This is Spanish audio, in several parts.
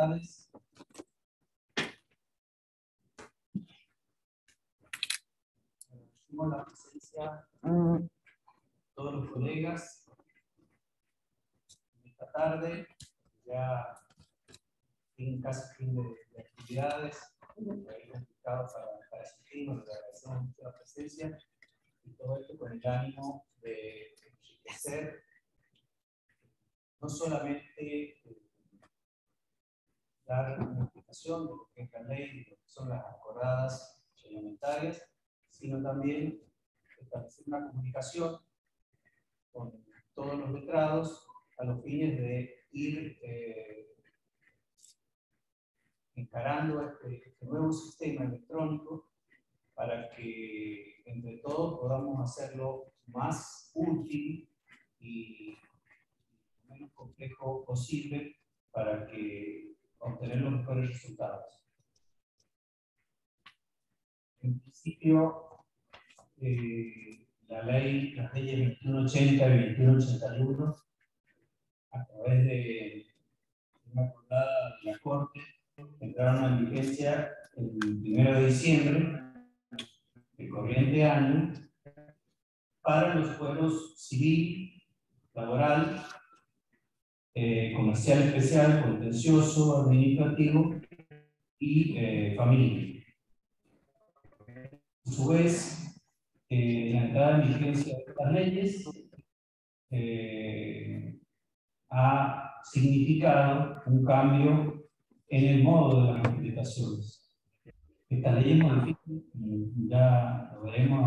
tardes. Agradecemos la presencia de todos los colegas esta tarde, ya en casi fin de actividades que habíamos indicado para asistir. Les agradecemos mucho la presencia y todo esto con el ánimo de enriquecer no solamente dar una explicación de lo que es la ley y lo que son las acordadas reglamentarias, sino también establecer una comunicación con todos los letrados a los fines de ir encarando este nuevo sistema electrónico para que entre todos podamos hacerlo más útil y menos complejo posible para que obtener los mejores resultados. En principio, las leyes 2180 y 2181, a través de una acordada de la Corte, entraron en vigencia el 1 de diciembre del corriente año para los fueros civil, laboral, comercial especial, contencioso, administrativo y familia. A su vez, la entrada en vigencia de estas leyes ha significado un cambio en el modo de las notificaciones. Estas leyes modifican, ya lo veremos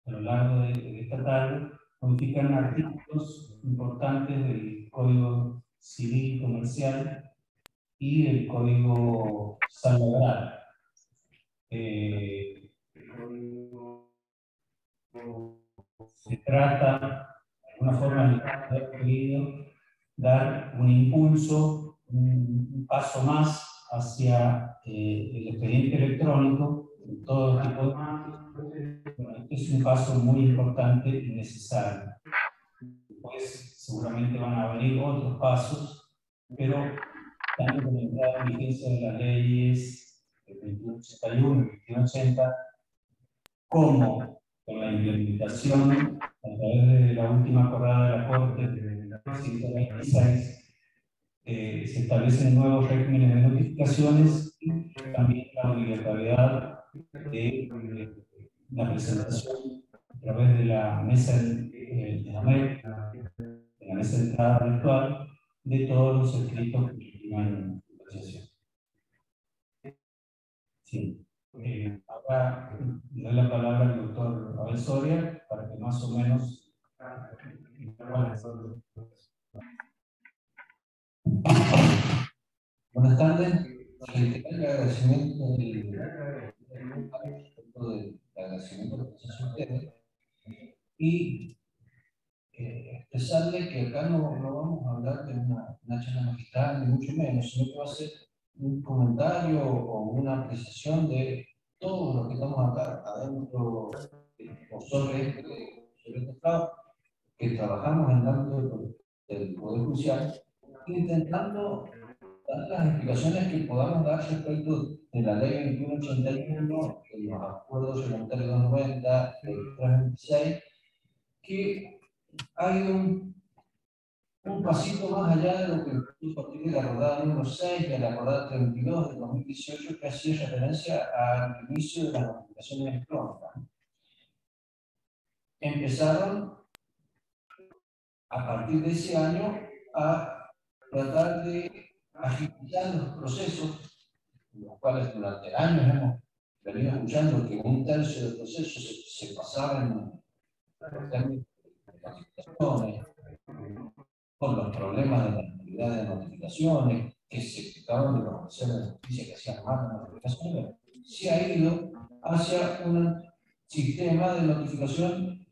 a lo largo de esta tarde, modifican artículos importantes del Código Civil Comercial y del Código Laboral. Se trata, de alguna forma, de haber querido dar un impulso, un paso más hacia el expediente electrónico en todo tipo de... Bueno, este es un paso muy importante y necesario. Después seguramente van a venir otros pasos, pero tanto con la entrada en vigencia de las leyes de 2181 y 2180, como con la implementación a través de la última acordada de la Corte de la 126, se establecen nuevos regímenes de notificaciones y también la obligatoriedad de la presentación a través de la mesa de la mesa de entrada virtual de todos los escritos que llevan negociación. Sí. Ahora le doy la palabra al doctor Abel Soria para que más o menos... Buenas tardes. El agradecimiento del agradecimiento de ustedes y expresarle que acá no vamos a hablar de una charla magistral, ni mucho menos, sino que va a ser un comentario o una apreciación de todo lo que estamos acá adentro o sobre este lado, que trabajamos en el ámbito del Poder Judicial, intentando dar las explicaciones que podamos dar respecto de la ley 2181, de los acuerdos reglamentarios 290, el 326, que hay un pasito más allá de lo que a partir de la acordada número 6, de la acordada 32 del 2018, que hacía referencia al inicio de las notificaciones electrónicas. Empezaron a partir de ese año a tratar de agilizar los procesos, los cuales durante años hemos venido escuchando que un tercio del proceso se pasaba en los términos de notificaciones, con los problemas de la actividad de notificaciones, que se acaban de conocer de justicia que hacían más de notificaciones, se ha ido hacia un sistema de notificación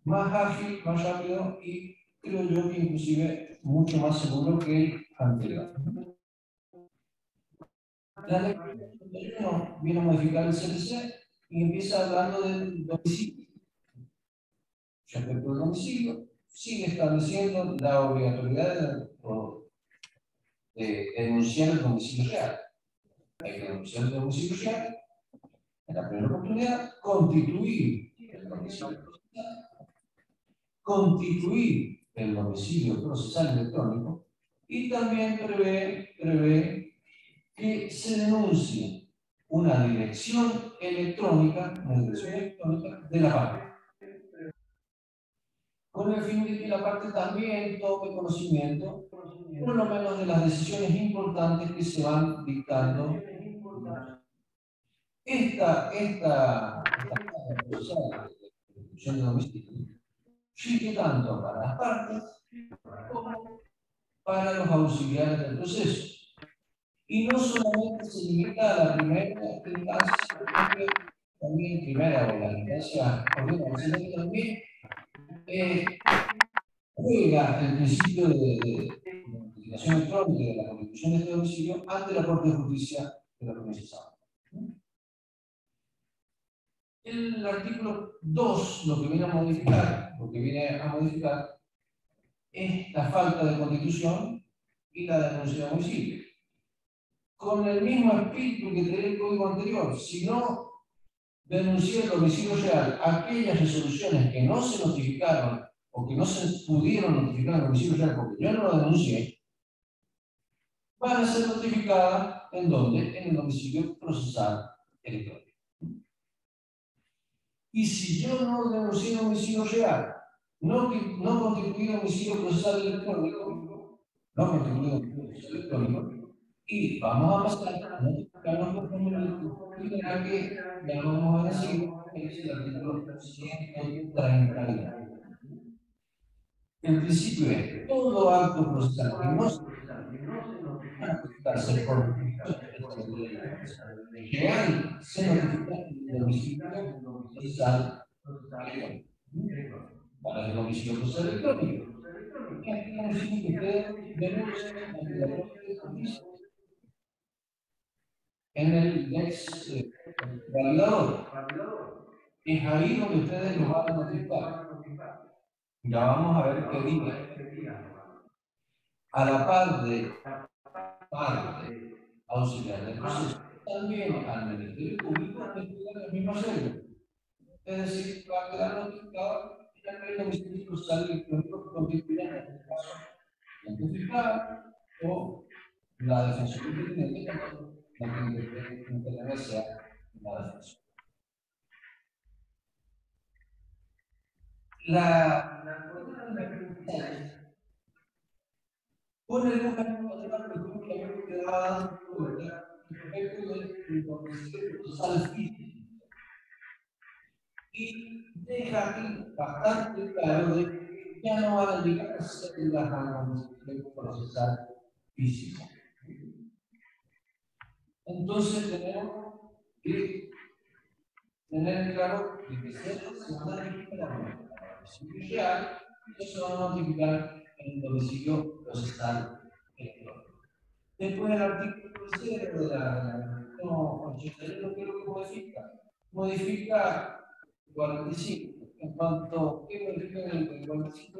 más ágil, más rápido y creo yo que inclusive mucho más seguro que el anterior. La ley 21 viene a modificar el CPC y empieza hablando del domicilio. Respecto al domicilio, sigue estableciendo la obligatoriedad de denunciar el domicilio real. Hay que denunciar el domicilio real, en la primera oportunidad, constituir el domicilio procesal electrónico, y también prevé que se denuncie una dirección electrónica de la parte, con el fin de que la parte también tome conocimiento, por lo menos, de las decisiones importantes que se van dictando. Esta de domicilio sirve tanto para las partes como para los auxiliares del proceso. Y no solamente se limita a la primera instancia, también primera o la instancia ordinaria, sino que también juega el principio de notificación electrónica de la constitución de este domicilio ante la Corte de Justicia de la Provincia de San Juan. El artículo 2 lo que viene a modificar es la falta de constitución y la denuncia de domicilio. Con el mismo espíritu que tenía el código anterior, si no denuncié el domicilio real, aquellas resoluciones que no se notificaron o que no se pudieron notificar el domicilio real porque yo no lo denuncié, van a ser notificadas ¿en dónde? En el domicilio procesal electrónico. Y si yo no denuncié domicilio real, no constituí domicilio procesal electrónico, y vamos a pasar a notificarnos por la que llamamos a decir es el artículo 130. El principio es: todo acto procesal que no se notificarse por real se notifica en el domicilio procesal electrónico. Para el domicilio procesal electrónico, este domicilio que ustedes denuncian ante la Corte de Justicia en el ex validador. Es ahí donde ustedes nos van a notificar. Ya vamos a ver qué día. A la parte auxiliar del proceso, también al Ministerio Público le la misma regla. Es decir, va a quedar notificado en el domicilio procesal electrónico que constituye en este caso el fiscal o la defensoría independiente, la que intervenga sea la defensa. Con el número que daba respecto del domicilio procesal físico, y deja aquí bastante claro de que ya no van a llegar a ser las domicilio procesal físico. Entonces tenemos que tener claro que se van a notificar en el domicilio real y se van a notificar en el domicilio procesal electrónico. Después el artículo 0 de la 81, ¿qué es lo que modifica? Modifica el 45. En cuanto ¿qué modifica el 45?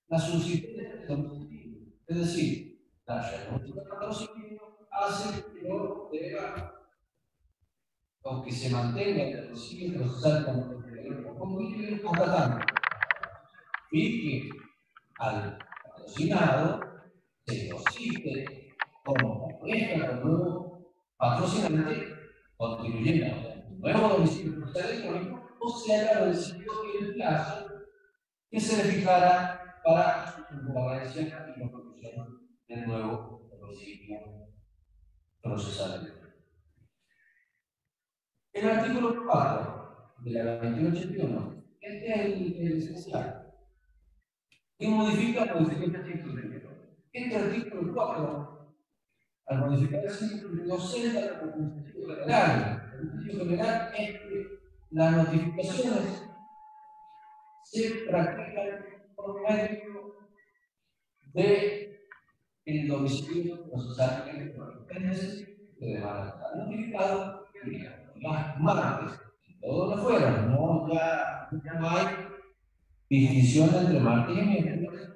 La subsistencia del domicilio. Es decir, la renuncia del patrocinio hace que yo deba o que se mantenga el domicilio procesal como dice constatando, y que al patrocinado se lo cite como nuevo patrocinante, contribuyendo un nuevo domicilio procesal electrónico, o sea, domicilio en el plazo que se le fijará para su concurrencia y construcción del nuevo domicilio procesal electrónico. El artículo 4 de la 2181, este es el esencial. ¿Qué modifica este artículo? Este artículo 4, al modificar el artículo, nos centra en el principio general. El principio general es que las notificaciones se practican por medio del domicilio procesal electrónico. Es decir, que van a estar notificados las martes. Todos lo fueron, no, ya no hay distinción entre martes y miércoles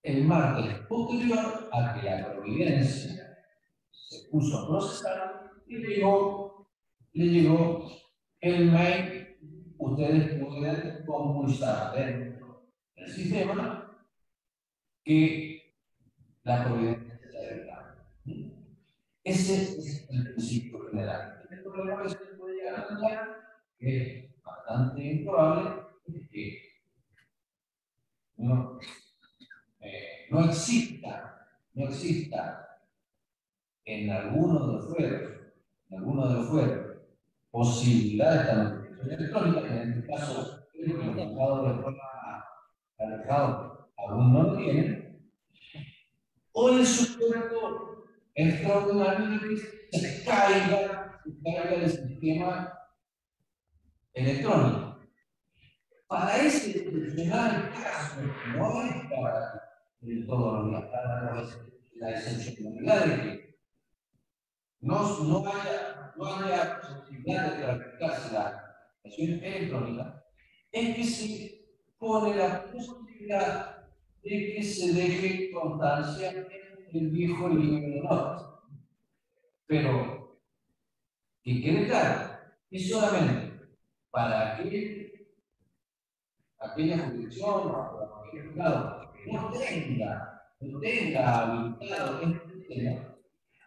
el martes posterior a que la providencia se puso a procesar y le llegó el mail. Ustedes pueden consultar dentro del sistema que la providencia se ha dictado. Ese es el principio general. El problema que se puede llegar a tener, que es bastante improbable, es que no exista en alguno de los fueros, posibilidad de esta notificación electrónica, que en este caso, creo que los juzgados de forma alejado aún no lo tienen, o el supuesto extraordinario de que se caiga el sistema electrónico. Para ese excepcional caso, no es para todos los días, para la excepcionalidad de que no haya posibilidad de practicarse la acción electrónica, es que se pone la posibilidad de que se deje constancia en el viejo libro de notas. Pero que quede claro, es solamente para aquella jurisdicción o aquel juzgado que no tenga habilitado este sistema,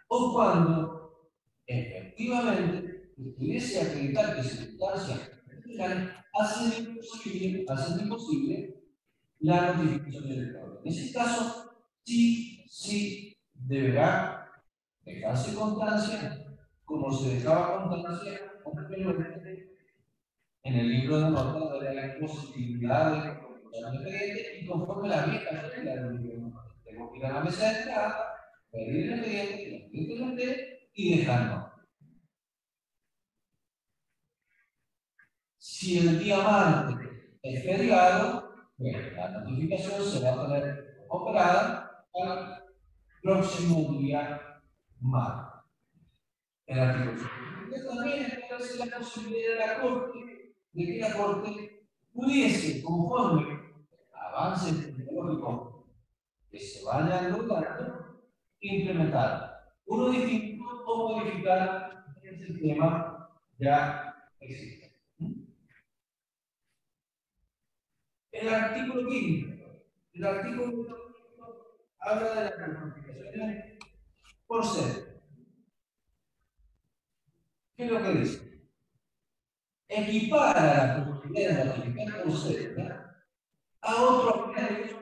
o cuando efectivamente pudiese acreditar que circunstancias hacen imposible la notificación electrónica. En ese caso, sí deberá dejarse constancia, como se dejaba constancia anteriormente en el libro de notas de la imposibilidad de constitución independiente, y conforme la vieja regla del libro de notas. Tengo que ir a la mesa de entrada, pedir el expediente y dejarlo. Si el día martes es feriado, bueno, la notificación se va a tener operada al próximo día martes. El artículo 5 también establece la posibilidad de que la Corte pudiese, conforme avances tecnológicos que se vayan logrando, implementar uno distinto o modificar el sistema ya existe. El artículo 5. El artículo 5 habla de las notificaciones por ser. ¿Qué es lo que dice? Equipara la posibilidad de notificar por ser a otros medios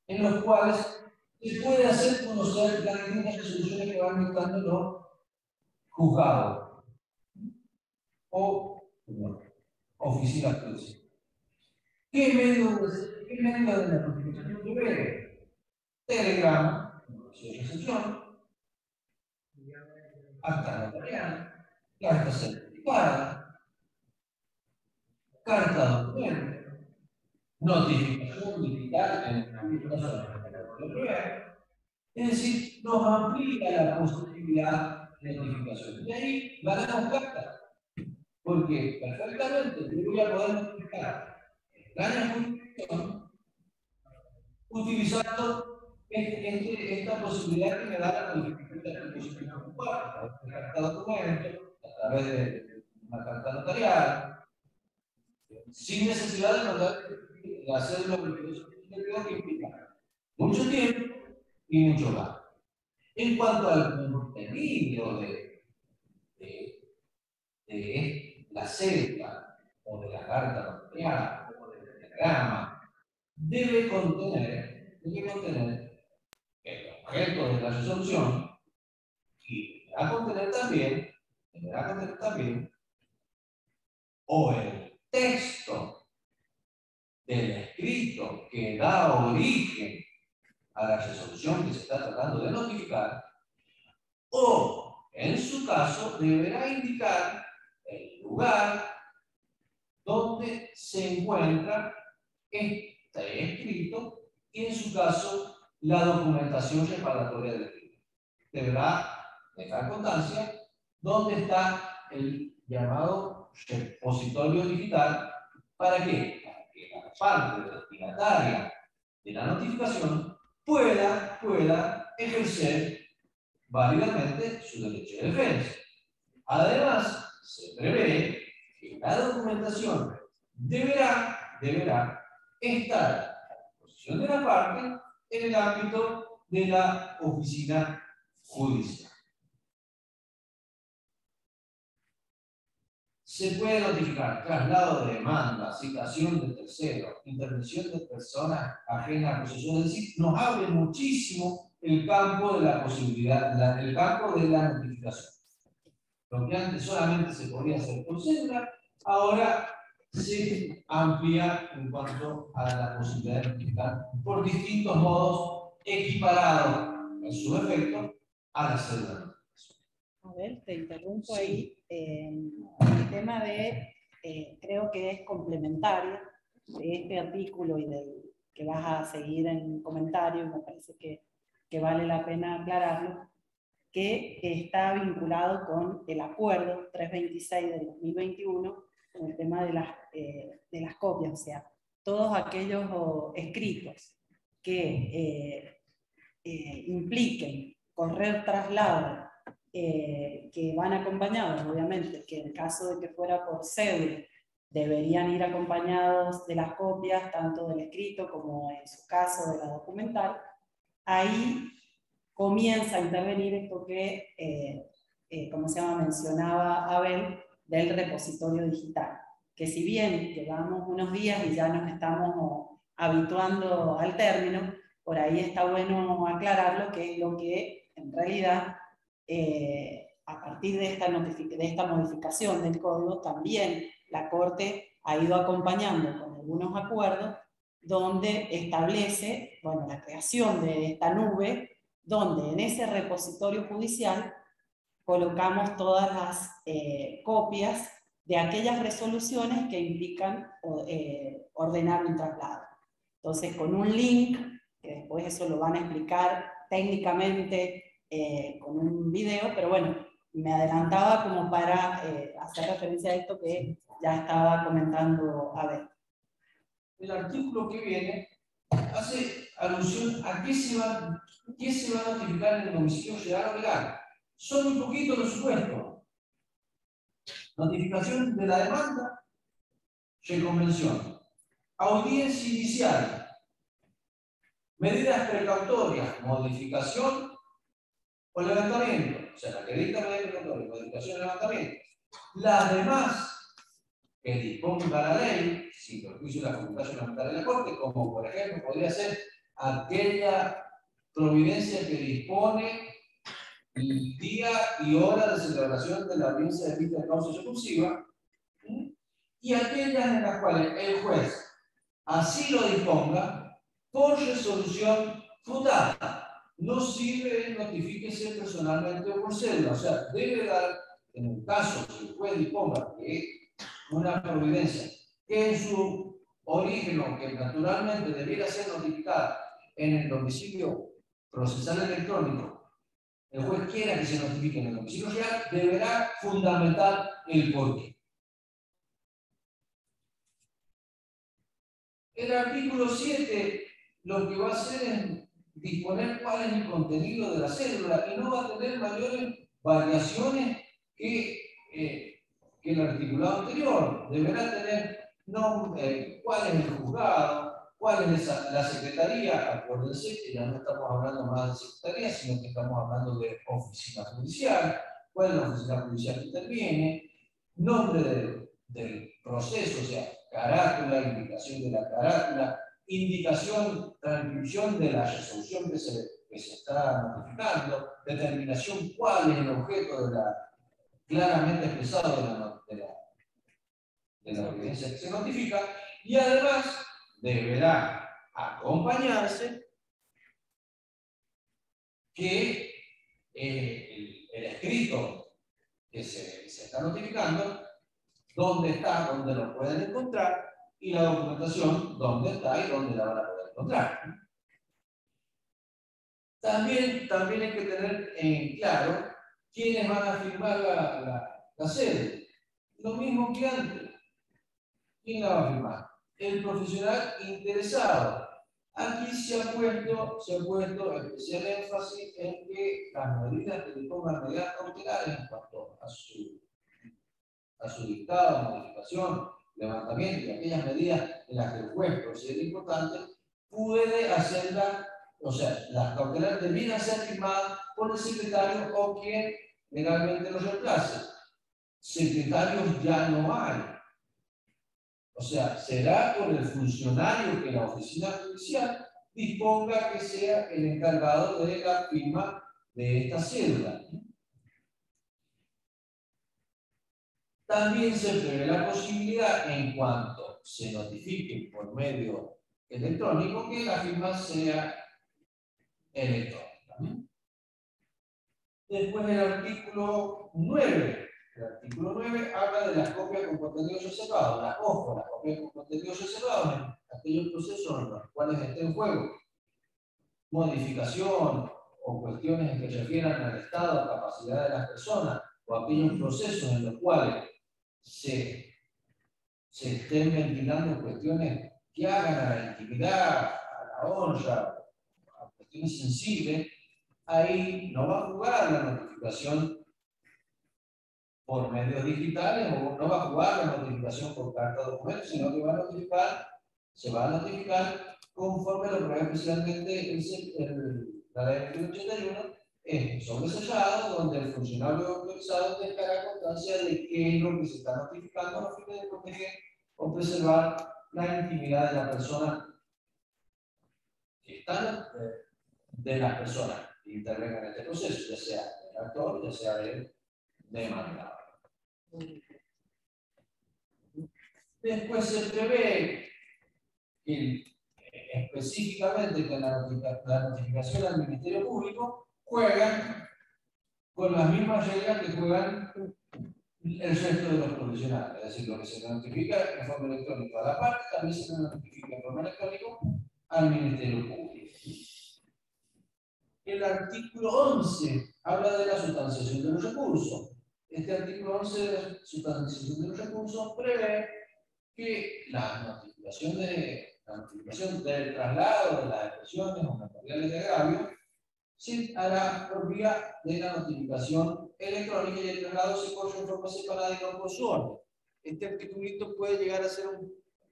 en los cuales se puede hacer conocer las distintas resoluciones que van dictando los juzgados o oficinas judiciales. ¿Qué medio de la notificación breve? Telegrama, de recepción, acta notarial, carta certificada, carta de documento, notificación digital en la caso. Es decir, nos amplía la posibilidad de notificación. De ahí ganamos cartas, porque perfectamente yo voy a poder notificar extraña jurisdicción utilizando esta posibilidad que me da la notificación de la disposición a través de carta de documento, a través de una carta notarial, sin necesidad de hacer lo que implica mucho tiempo y mucho gasto. En cuanto al contenido de la cédula o de la carta notarial o del telegrama, debe contener el objeto de la resolución y deberá contener también o el texto del escrito que da origen a la resolución que se está tratando de notificar, o, en su caso, deberá indicar el lugar donde se encuentra este escrito y, en su caso, la documentación respaldatoria del escrito. Deberá dejar constancia dónde está el llamado repositorio digital. ¿Para qué? Para que la parte destinataria de la notificación pueda ejercer válidamente su derecho de defensa. Además, se prevé que la documentación deberá estar a disposición de la parte en el ámbito de la oficina judicial. Se puede notificar traslado de demanda, citación de terceros, intervención de personas ajenas al proceso. Es decir, nos abre muchísimo el campo de la posibilidad, el campo de la notificación. Lo que antes solamente se podía hacer por cédula, ahora se amplía en cuanto a la posibilidad de notificar por distintos modos equiparados en su efecto a la cédula. A ver, te interrumpo Sí. ahí. El tema de, creo que es complementario de este artículo y del que vas a seguir en comentario, me parece que vale la pena aclararlo, que está vinculado con el acuerdo 326 del 2021, con el tema de las copias, o sea, todos aquellos escritos que impliquen correr traslado, que van acompañados, obviamente, que en caso de que fuera por cédula, deberían ir acompañados de las copias, tanto del escrito como en su caso de la documental. Ahí comienza a intervenir esto que, como se llama, mencionaba Abel, del repositorio digital, que si bien llevamos unos días y ya nos estamos habituando al término, por ahí está bueno aclararlo, que es lo que en realidad, a partir de esta modificación del código, también la Corte ha ido acompañando con algunos acuerdos donde establece, bueno, la creación de esta nube, donde en ese repositorio judicial colocamos todas las copias de aquellas resoluciones que implican ordenar un traslado. Entonces, con un link, que después eso lo van a explicar técnicamente con un video, pero bueno, me adelantaba como para hacer referencia a esto que ya estaba comentando Abel. El artículo que viene hace alusión a qué se va a notificar en el domicilio ciudadano legal. Son muy poquitos los supuestos. Notificación de la demanda, reconvención. Audiencia inicial. Medidas precautorias, modificación o levantamiento. O sea, la que dicta medidas precautorias, modificación o levantamiento. Las demás que disponga la ley, sin perjuicio de la facultad fundamental de la Corte, como por ejemplo podría ser aquella providencia que dispone el día y hora de celebración de la audiencia de vista de causa exclusiva, y aquellas en las cuales el juez así lo disponga por resolución fundada. No sirve notifíquese personalmente o por cédula, o sea, debe dar, en el caso que el juez disponga que una providencia que en su origen, o que naturalmente debiera ser notificada en el domicilio procesal electrónico, el juez quiera que se notifique en el domicilio real, deberá fundamentar el porqué. El artículo 7 lo que va a hacer es disponer cuál es el contenido de la cédula y no va a tener mayores variaciones que el articulado anterior. Deberá tener cuál es el juzgado, cuál es la secretaría. Acuérdense que ya no estamos hablando más de secretaría, sino que estamos hablando de oficina judicial, cuál es la oficina judicial que interviene, nombre del proceso, o sea, carátula, indicación de la carátula, indicación, transcripción de la resolución que se está notificando, determinación cuál es el objeto de la claramente expresado de la evidencia que se notifica, y además deberá acompañarse que el escrito que se está notificando, dónde está, dónde lo pueden encontrar, y la documentación, dónde está y dónde la van a poder encontrar. También hay que tener en claro quiénes van a firmar la sede. Lo mismo que antes. ¿Quién la va a firmar? El profesional interesado. Aquí se ha puesto especial énfasis en que las medidas que le pongan medidas cautelares en cuanto a su dictado, modificación, levantamiento y aquellas medidas en las que el juez considera importante, puede hacerlas, o sea, las cautelares debieran ser firmadas por el secretario o quien legalmente lo reemplace. Secretarios ya no hay. O sea, será por el funcionario que la oficina judicial disponga que sea el encargado de la firma de esta cédula. También se prevé la posibilidad, en cuanto se notifique por medio electrónico, que la firma sea electrónica. Después el artículo 9. El artículo 9 habla de las copias con contenidos reservados. Las copias con contenidos reservados en aquellos procesos en los cuales esté en juego modificación o cuestiones que se refieran al estado, capacidad de las personas, o aquellos procesos en los cuales se estén ventilando cuestiones que hagan a la intimidad, a la honra, a cuestiones sensibles, ahí no va a jugar la notificación por medios digitales o no va a jugar la notificación por carta de documento, sino que se va a notificar conforme lo prevé especialmente la ley 2181, es sobresellado, donde el funcionario autorizado tendrá constancia de qué es lo que se está notificando a fin de proteger o preservar la intimidad de la persona que está, de las personas que intervengan en este proceso, ya sea el actor, ya sea el demandado. Después se prevé que específicamente que la notificación al Ministerio Público juegan con las mismas reglas que juegan el resto de los profesionales. Es decir, lo que se notifica en forma electrónica a la parte, también se notifica en forma electrónica al Ministerio Público. El artículo 11 habla de la sustanciación de los recursos. Este artículo 11 de la sustanciación de los recursos prevé que la notificación del traslado de las expresiones o materiales de agravio se hará por vía de la notificación electrónica y el traslado se corre en forma separada y no por su orden. Este articulito puede llegar a hacer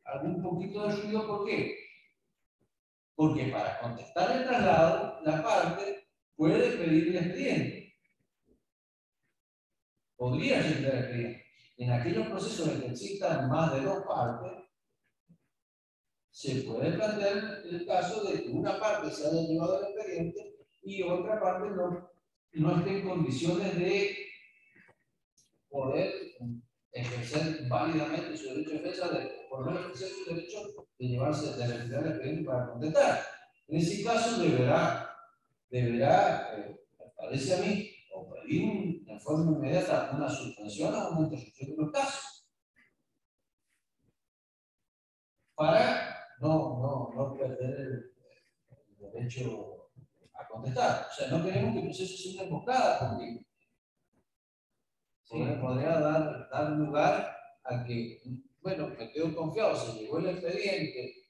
algún poquito de ruido. ¿Por qué? Porque para contestar el traslado, la parte puede pedir el expediente. Podría solicitar el expediente. En aquellos procesos en que existan más de dos partes, se puede plantear el caso de que una parte se haya llevado el expediente y otra parte no esté en condiciones de poder ejercer válidamente su derecho de defensa, por lo menos ejercer su derecho de llevarse, de retirar el expediente para contestar. En ese caso deberá, me parece a mí, o pedir en forma inmediata una suspensión o una interrupción de los casos. Para no perder el derecho a contestar. O sea, no queremos que el proceso sea una emboscada, porque podría dar lugar a que, bueno, me quedo confiado, se llegó el expediente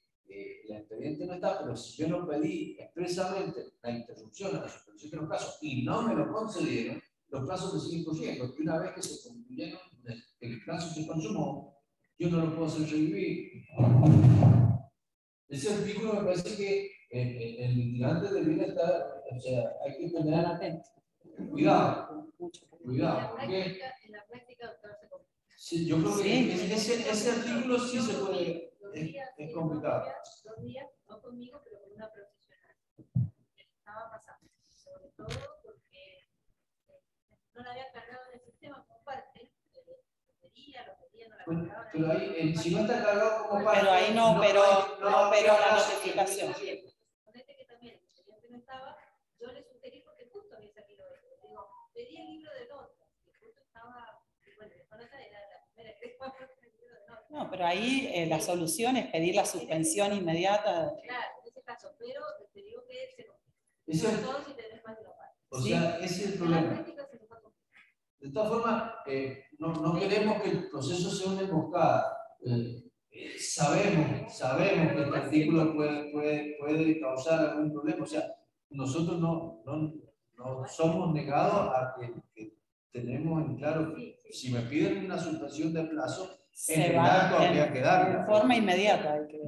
no está, pero si yo no pedí expresamente la interrupción a la suspensión de los casos y no me lo concedieron, los plazos me siguen corriendo, y una vez que se concluyeron, el plazo se consumó, yo no lo puedo hacer revivir. Ese artículo me parece que el litigante debería estar, o sea, hay que tener atento. Cuidado, porque en la práctica, doctor, se complica. Sí, yo creo que ese artículo sí se puede, es complicado. 2 días, no conmigo, pero con una profesional. Estaba pasando, sobre todo porque no la había cargado en el sistema como parte, lo pedía, no la cargaba. Pero ahí, si no está cargado como parte, pero ahí no, pero la notificación. Suponete que también el expediente no estaba, yo le sugerí porque justo había salido esto. Digo, pedí el libro de notas, que justo estaba, bueno, la nota era la primera que estaba el libro de notas. No, pero ahí la solución es pedir la suspensión inmediata. Claro, en ese caso, pero te digo que se complica. sobre todo si tenés más de una parte. O sea, ese es el problema. De todas formas, no queremos que el proceso sea una emboscada. sabemos que este artículo puede causar algún problema. O sea, nosotros no somos negados a que tenemos en claro que si me piden una suspensión de plazo, en el acto habría que darla. De forma inmediata hay que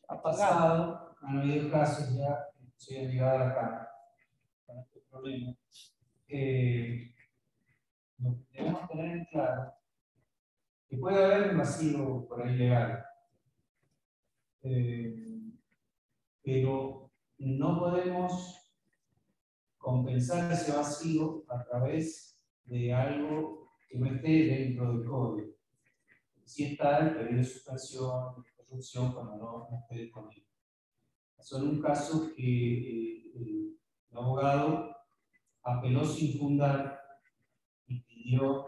Ha pasado, han habido casos ya, se han llegado a la Cámara con este problema. Lo que debemos tener en claro que puede haber un vacío por ahí legal, pero no podemos compensar ese vacío a través de algo que no esté dentro del código. Si está el pedido de suspensión, de corrupción, cuando no esté disponible. Son un caso que el abogado apeló sin fundar y pidió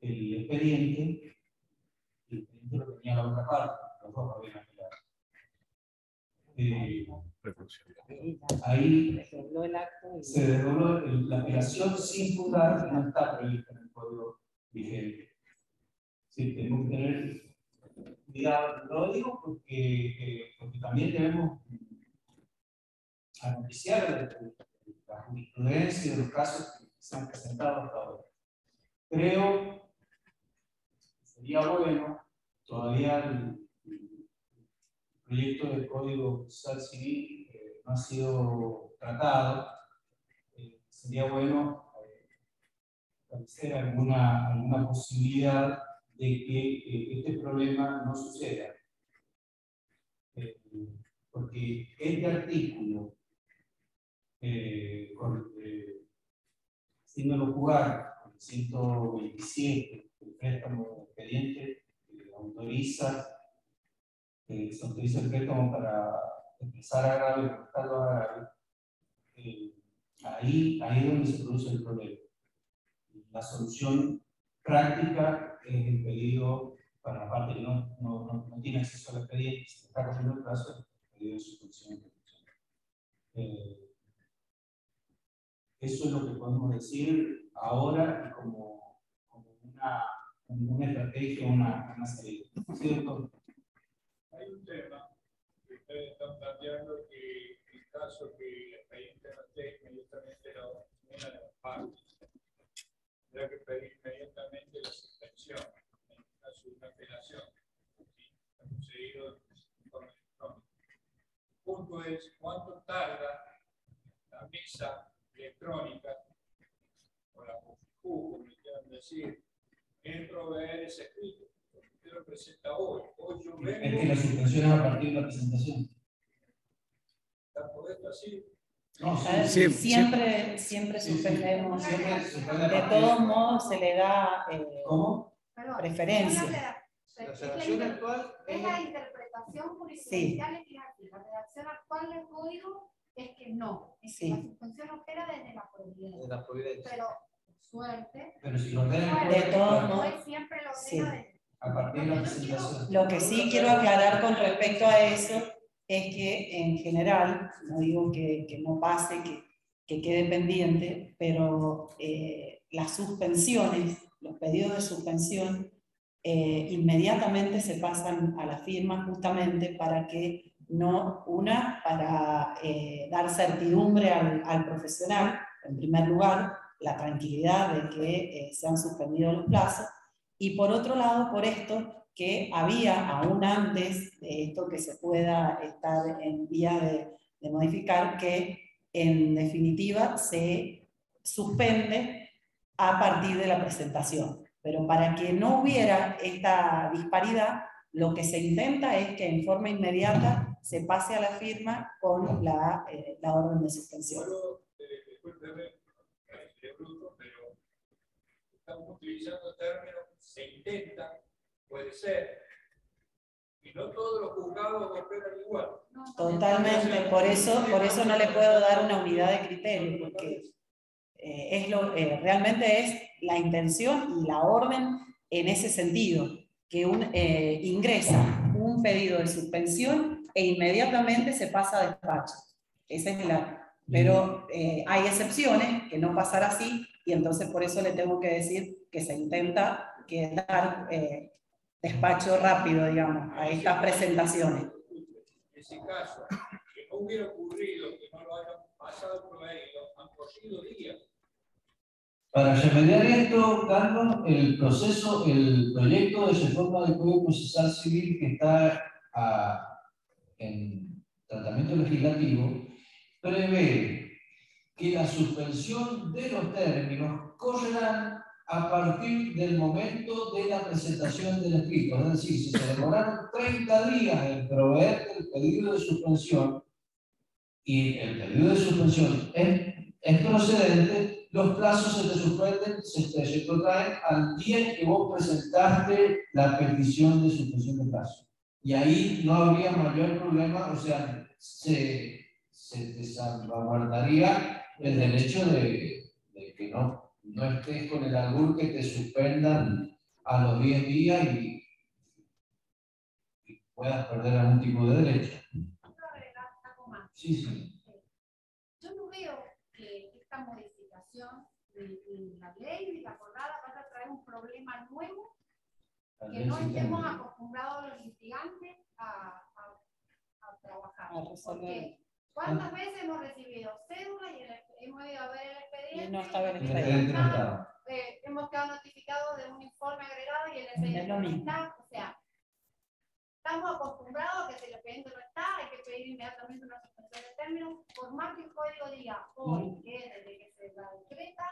el expediente, y el expediente lo tenía la otra parte, los dos habían apelado. Ahí se desdobló la apelación sin fundar, no está prevista en el código vigente. Sí, tenemos que tener cuidado. Lo digo porque también debemos analizar la jurisprudencia de los casos que se han presentado hasta ahora. Creo que sería bueno, todavía el proyecto del Código Procesal Civil no ha sido tratado, sería bueno establecer alguna posibilidad de que este problema no suceda. Porque este artículo, haciéndolo jugar con el 127, el préstamo expediente, autoriza se autoriza el préstamo para expresar agravio, prestarlo agravio, ahí es donde se produce el problema. La solución práctica es el pedido para la parte que no tiene acceso al expediente, se está corriendo el plazo, el pedido de suspensión. Eso es lo que podemos decir ahora como una estrategia, una salida. ¿Cierto? Hay un tema que ustedes están planteando que en caso que el expediente no esté inmediatamente una de las partes, tendrá que pedir inmediatamente la suspensión en caso de una apelación. ¿Sí? Ha conseguido de forma electrónica. El punto es cuánto tarda la mesa electrónica o la COFICU, como quieran decir, en proveer ese escrito. Usted lo presenta hoy. Hoy yo vengo. Es que la suspensión es a partir de la presentación. ¿Está correcto así? No, sí, siempre suspendemos. De todos modos se le da preferencia. La redacción actual es la interpretación jurisprudencial legislativa. La redacción actual del código es que no. Es que la suspensión opera desde la providencia. Pero suerte. Pero si lo ordena de todos modos, siempre lo ordena a partir de la presentación. Lo que sí quiero aclarar con respecto a eso es que en general, no digo que no pase, que quede pendiente, pero las suspensiones, los pedidos de suspensión, inmediatamente se pasan a la firma justamente para que para dar certidumbre al profesional, en primer lugar, la tranquilidad de que se han suspendido los plazos, y por otro lado, por esto, que había, aún antes de esto que se pueda estar en vía de modificar, que en definitiva se suspende a partir de la presentación. Pero para que no hubiera esta disparidad, lo que se intenta es que en forma inmediata se pase a la firma con la orden de suspensión. Discúlpeme, pero estamos utilizando términos, se intenta, puede ser, y no todos los juzgados operan igual. Totalmente, por eso no le puedo dar una unidad de criterio, porque realmente es la intención y la orden en ese sentido, que ingresa un pedido de suspensión e inmediatamente se pasa a despacho. Esa es pero hay excepciones que no pasará así, y entonces por eso le tengo que decir que se intenta despacho rápido, digamos, a estas presentaciones. En ese caso, que no hubiera ocurrido, que no lo hayan pasado por ahí, han corrido días. Para remediar esto, Carlos, el proyecto de reforma del Código Procesal Civil que está en tratamiento legislativo, prevé que la suspensión de los términos correrán a partir del momento de la presentación del escrito. Es decir, si se demoraron 30 días en proveer el pedido de suspensión y el pedido de suspensión es procedente, los plazos se te suspenden, se retrotraen al día que vos presentaste la petición de suspensión de plazo. Y ahí no habría mayor problema, o sea, se te salvaguardaría el derecho de que no estés con el albur que te suspendan a los 10 días y puedas perder algún tipo de derecho. Sí, sí. Yo no veo que esta modificación de la ley, de la acordada, vaya a traer un problema nuevo que no estemos acostumbrados los litigantes a trabajar. Porque ¿cuántas veces hemos recibido cédula y hemos ido a ver el expediente? Y no estaba el expediente. Hemos quedado notificados de un informe agregado y el expediente no está. O sea, estamos acostumbrados a que si el expediente no está, hay que pedir inmediatamente una suspensión de términos, por más que el código diga hoy que desde que se la decreta,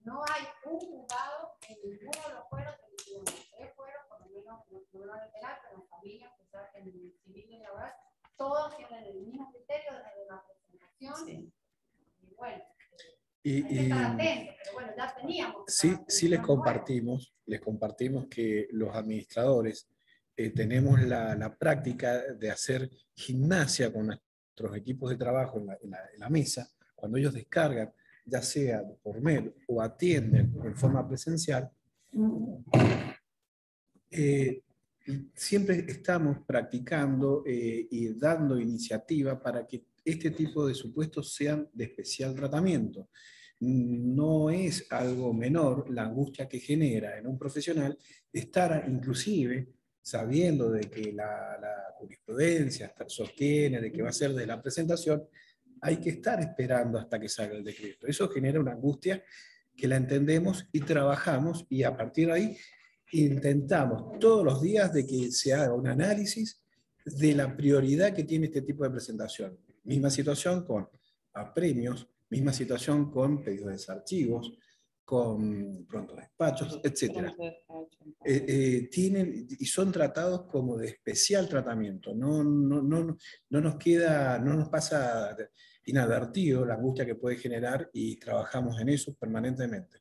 no hay un juzgado en ninguno de los fueros de los 3 fueros, por lo menos no lo van a esperar, pero en familia, en el civil y laboral, todos tienen el mismo criterio desde la presentación. Sí. Y bueno, hay que estar atentos, pero bueno, ya teníamos. Sí les compartimos que los administradores tenemos la práctica de hacer gimnasia con nuestros equipos de trabajo en la mesa, cuando ellos descargan, ya sea por mail o atienden en forma presencial, siempre estamos practicando y dando iniciativa para que este tipo de supuestos sean de especial tratamiento. No es algo menor la angustia que genera en un profesional estar inclusive sabiendo de que la jurisprudencia sostiene de que va a ser de la presentación, hay que estar esperando hasta que salga el decreto. Eso genera una angustia que la entendemos y trabajamos, y a partir de ahí intentamos todos los días de que se haga un análisis de la prioridad que tiene este tipo de presentación. Misma situación con apremios, misma situación con pedidos de desarchivos, con prontos despachos, etc. Tienen y son tratados como de especial tratamiento. No nos pasa inadvertido la angustia que puede generar, y trabajamos en eso permanentemente.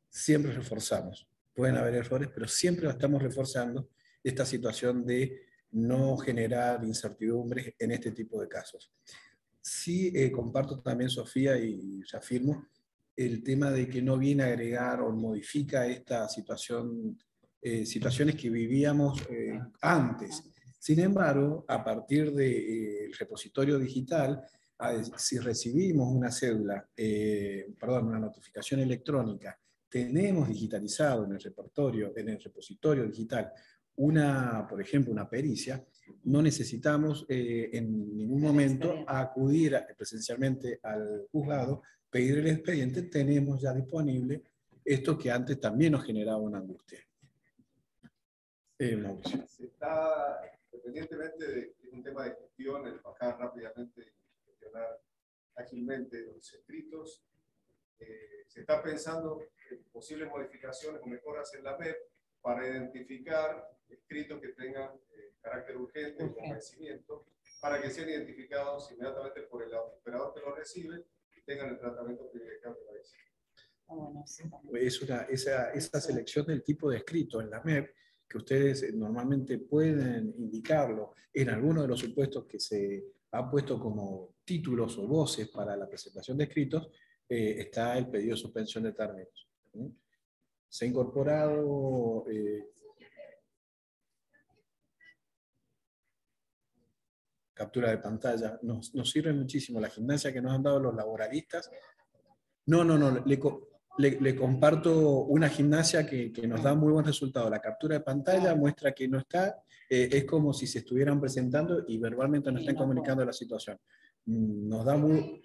Siempre reforzamos. Pueden haber errores, pero siempre estamos reforzando esta situación de no generar incertidumbres en este tipo de casos. Sí, comparto también, Sofía, y afirmo el tema de que no viene a agregar o modifica esta situación, situaciones que vivíamos antes. Sin embargo, a partir del repositorio digital, si recibimos una cédula, una notificación electrónica, tenemos digitalizado en el repositorio digital por ejemplo, una pericia, no necesitamos en ningún momento acudir presencialmente al juzgado, pedir el expediente, tenemos ya disponible esto que antes también nos generaba una angustia. Mauricio. Se está, independientemente de que es un tema de gestión, el bajar rápidamente y gestionar ágilmente los escritos, se está pensando en posibles modificaciones o mejoras en la MEP para identificar escritos que tengan carácter urgente o con vencimiento, para que sean identificados inmediatamente por el operador que lo recibe y tengan el tratamiento privilegiado que merece. Esa selección del tipo de escrito en la MEP, que ustedes normalmente pueden indicarlo en alguno de los supuestos que se ha puesto como títulos o voces para la presentación de escritos, está el pedido de suspensión de términos. Se ha incorporado captura de pantalla, nos sirve muchísimo la gimnasia que nos han dado los laboralistas. le comparto una gimnasia que nos da muy buen resultado. La captura de pantalla muestra que no está, es como si se estuvieran presentando y verbalmente nos están comunicando la situación. Nos da muy...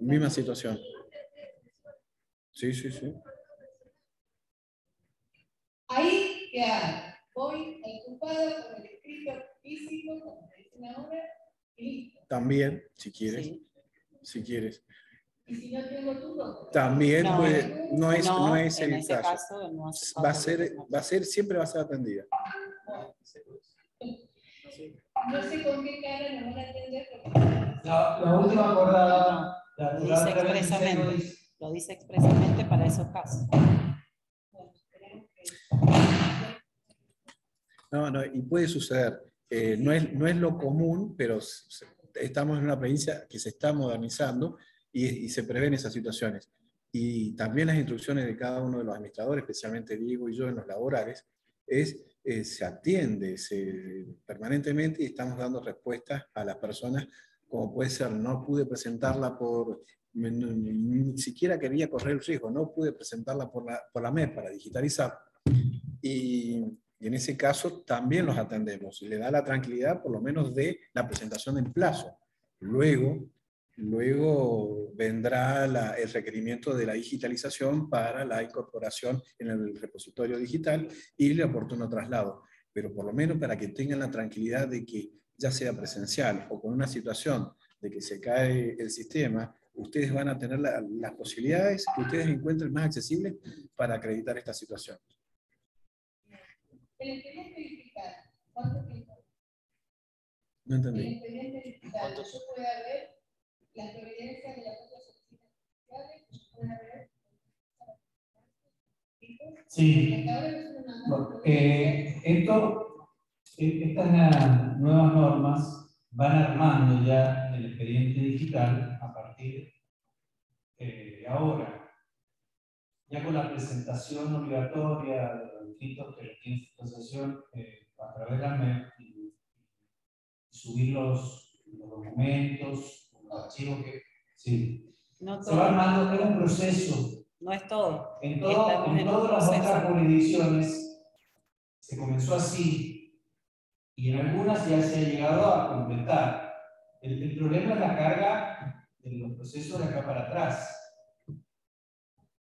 Misma situación. Sí, sí, sí. Ahí, ¿qué hago? Voy ocupado con el escrito físico, como se dice ahora, y listo. También, si quieres. Sí. Si quieres. Y si no tengo turno, También No, puede, no es en el ese caso. caso no hace Va a falta ser, siempre va a ser atendida. no sé con qué cara nos van a atender. La última acordada, lo dice expresamente. Lo dice expresamente para esos casos. No, y puede suceder. No es lo común, pero estamos en una provincia que se está modernizando y se prevén esas situaciones. Y también las instrucciones de cada uno de los administradores, especialmente Diego y yo en los laborales, se atiende permanentemente y estamos dando respuestas a las personas, como puede ser, no pude presentarla ni siquiera quería correr el riesgo, no pude presentarla por la MEP para digitalizar. Y en ese caso también los atendemos y le da la tranquilidad por lo menos de la presentación en plazo. Luego vendrá el requerimiento de la digitalización para la incorporación en el repositorio digital y el oportuno traslado. Pero por lo menos para que tengan la tranquilidad de que ya sea presencial o con una situación de que se cae el sistema, ustedes van a tener las posibilidades que ustedes encuentren más accesibles para acreditar esta situación. El expediente digital, ¿cuánto tiempo? No entendí. El expediente digital, yo pueda ver las providencias de las otras oficinas fiscales, yo pueda ver. Sí. Bueno, estas nuevas normas van armando ya el expediente digital a partir de ahora. Ya con la presentación obligatoria de los inscritos que tienen su asociación a través de la MEP y subir los documentos, los archivos que... Sí. No se va armando, es un proceso. No es todo. En todas las otras jurisdicciones se comenzó así y en algunas ya se ha llegado a completar. El problema es la carga de los procesos de acá para atrás,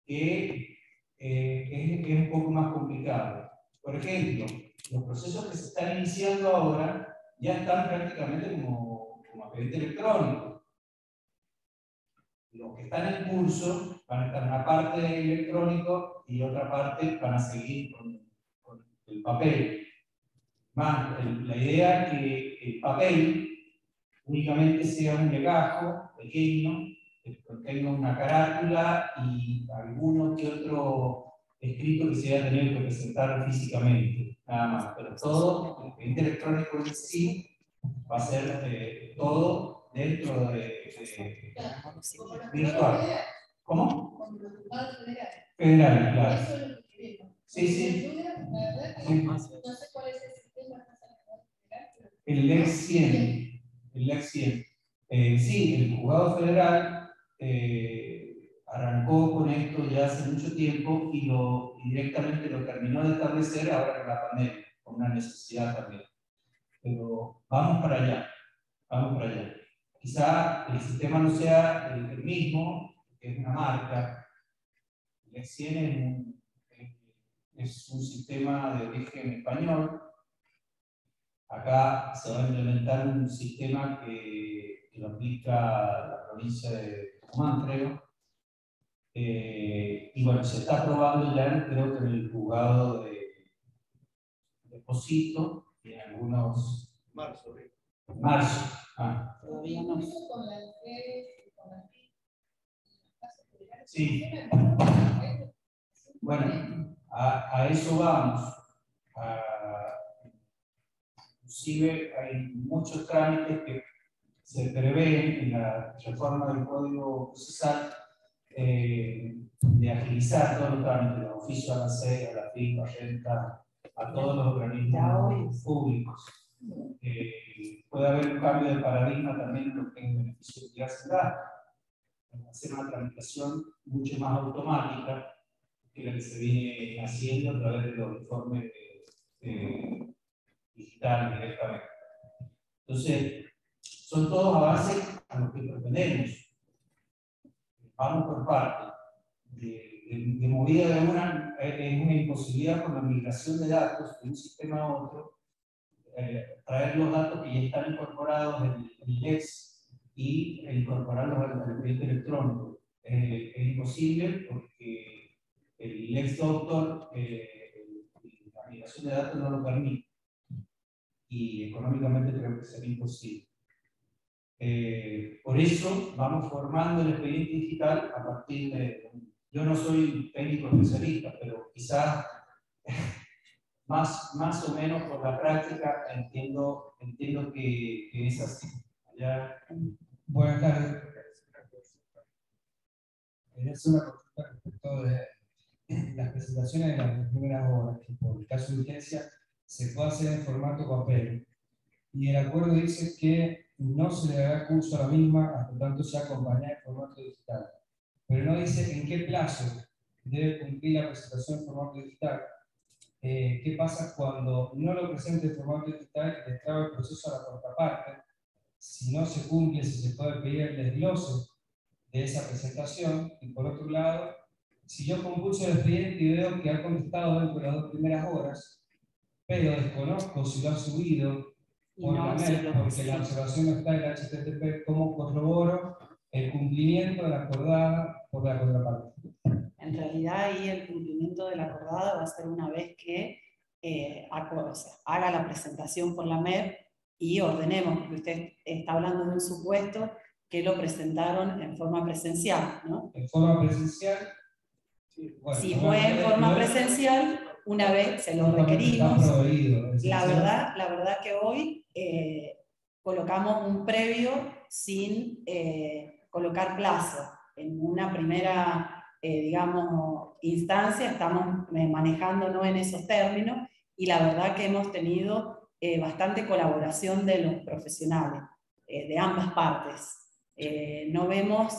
que es un poco más complicado. Por ejemplo, los procesos que se están iniciando ahora ya están prácticamente como expediente electrónico. Los que están en curso van a estar en una parte electrónico y otra parte van a seguir con el papel. Más, la idea es que el papel únicamente sea un legajo pequeño, que contenga una carátula y alguno que otro escrito que se haya tenido que presentar físicamente, nada más. Pero todo, el expediente electrónico en sí, va a ser todo dentro de virtual. ¿Cómo? Con los juzgados federales. Federal, claro. Eso es lo que queremos. Sí, sí. La verdad que Sí. no sé cuál es el sistema más adecuado federal, pero... El LEX 100. El LEX 100. Sí, el juzgado federal arrancó con esto ya hace mucho tiempo y directamente lo terminó de establecer ahora con la pandemia, con una necesidad también. Pero vamos para allá, vamos para allá. Quizá el sistema no sea el mismo, que es una marca. El LEX 100 es un sistema de origen español. Acá se va a implementar un sistema que lo aplica la provincia de Tucumán, creo. Y bueno, se está aprobando ya, creo que en el juzgado de Posito y en algunos... Marzo. Marzo. Ah. Todavía no. Con las redes, con las Sí. Bueno, a eso vamos. Inclusive hay muchos trámites que se prevén en la reforma del Código Procesal de agilizar todos los trámites, los oficios a la SED, a la FIP, a Renta, a todos los organismos públicos. Puede haber un cambio de paradigma también en lo que es el beneficio de utilidad. hacer una tramitación mucho más automática que la que se viene haciendo a través de los informes digitales directamente. Entonces, son todos avances a los que pretendemos. Vamos por partes. De movida de una imposibilidad con la migración de datos de un sistema a otro, traer los datos que ya están incorporados en el LEX y incorporarlos al expediente electrónico. Es imposible porque el LEX Doctor, la migración de datos no lo permite y económicamente creo que sería imposible. Por eso vamos formando el expediente digital a partir de... Yo no soy técnico especialista, pero quizás más o menos por la práctica entiendo que es así. Buenas tardes. Es una consulta respecto de las presentaciones de las primeras horas, que por el caso de urgencia se puede hacer en formato papel. Y el acuerdo dice que no se le dará curso a la misma hasta tanto sea acompañada en formato digital. Pero no dice en qué plazo debe cumplir la presentación en formato digital. ¿Qué pasa cuando no lo presente en formato digital y destraba el proceso a la contraparte? Si no se cumple, si se puede pedir el desglose de esa presentación. Y por otro lado, si yo compulso el expediente y veo que ha contestado dentro de las 2 primeras horas, pero desconozco si lo ha subido por la MEP, porque la observación no está en el HTTP, ¿cómo corroboro el cumplimiento de la acordada por la contraparte? En realidad ahí el cumplimiento de la acordada va a ser una vez que haga la presentación por la MEP y ordenemos, porque usted está hablando de un supuesto que lo presentaron en forma presencial, ¿no? En forma presencial, sí, bueno, si fue en forma presencial, una vez se lo requerimos. La verdad que hoy colocamos un previo sin colocar plazo. En una primera, digamos, instancia estamos manejándonos en esos términos y la verdad que hemos tenido bastante colaboración de los profesionales, de ambas partes. No vemos,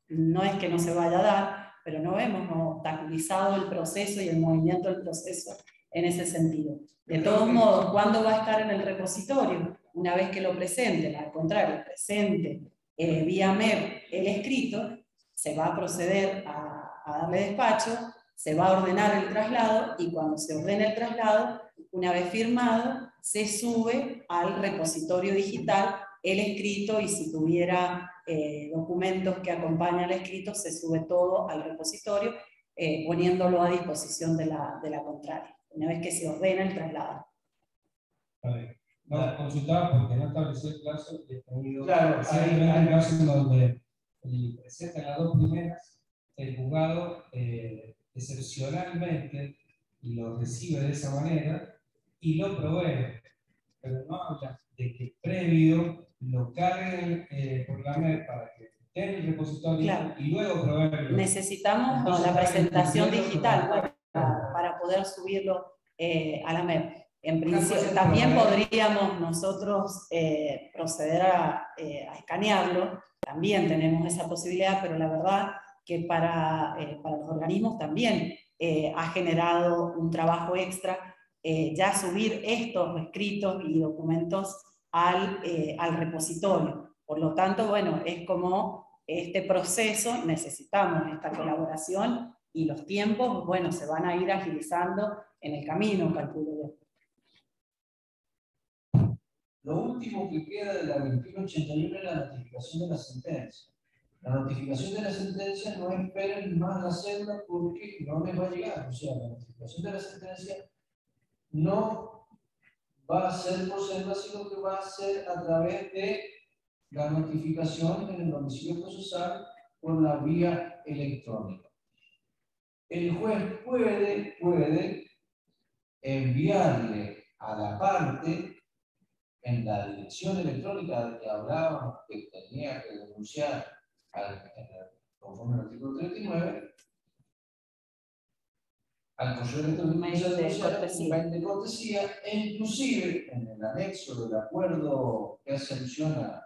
no es que no se vaya a dar, pero no hemos obstaculizado el proceso y el movimiento del proceso en ese sentido. De todos modos, ¿cuándo va a estar en el repositorio? Una vez que lo presente, al contrario, presente vía MEP el escrito, se va a proceder a darle despacho, se va a ordenar el traslado y cuando se ordene el traslado, una vez firmado, se sube al repositorio digital el escrito y si tuviera documentos que acompañan al escrito, se sube todo al repositorio poniéndolo a disposición de la contraria, una vez que se ordena el traslado. Vale. No, consultaba porque no estableció el plazo y he tenido hay casos en donde presentan las 2 primeras, el juzgado excepcionalmente lo recibe de esa manera y lo provee, pero no habla de que previo lo carguen por la MEP para que esté en el repositorio y luego proveerlo. Necesitamos la presentación digital para poder subirlo a la MEP. En principio, también podríamos nosotros proceder a escanearlo, también tenemos esa posibilidad, pero la verdad que para los organismos también ha generado un trabajo extra ya subir estos escritos y documentos al repositorio. Por lo tanto, bueno, es como este proceso, necesitamos esta colaboración y los tiempos, bueno, se van a ir agilizando en el camino, calculo yo. Lo último que queda de la 2181 es la notificación de la sentencia. La notificación de la sentencia no esperen más la cédula porque no les va a llegar. O sea, la notificación de la sentencia no va a ser por cédula, sino que va a ser a través de la notificación en el domicilio procesal por la vía electrónica. El juez puede enviarle a la parte en la dirección electrónica de que hablábamos que tenía que denunciar conforme al artículo 39, al correo electrónico un mail de cortesía, e inclusive en el anexo del acuerdo que hace alusión a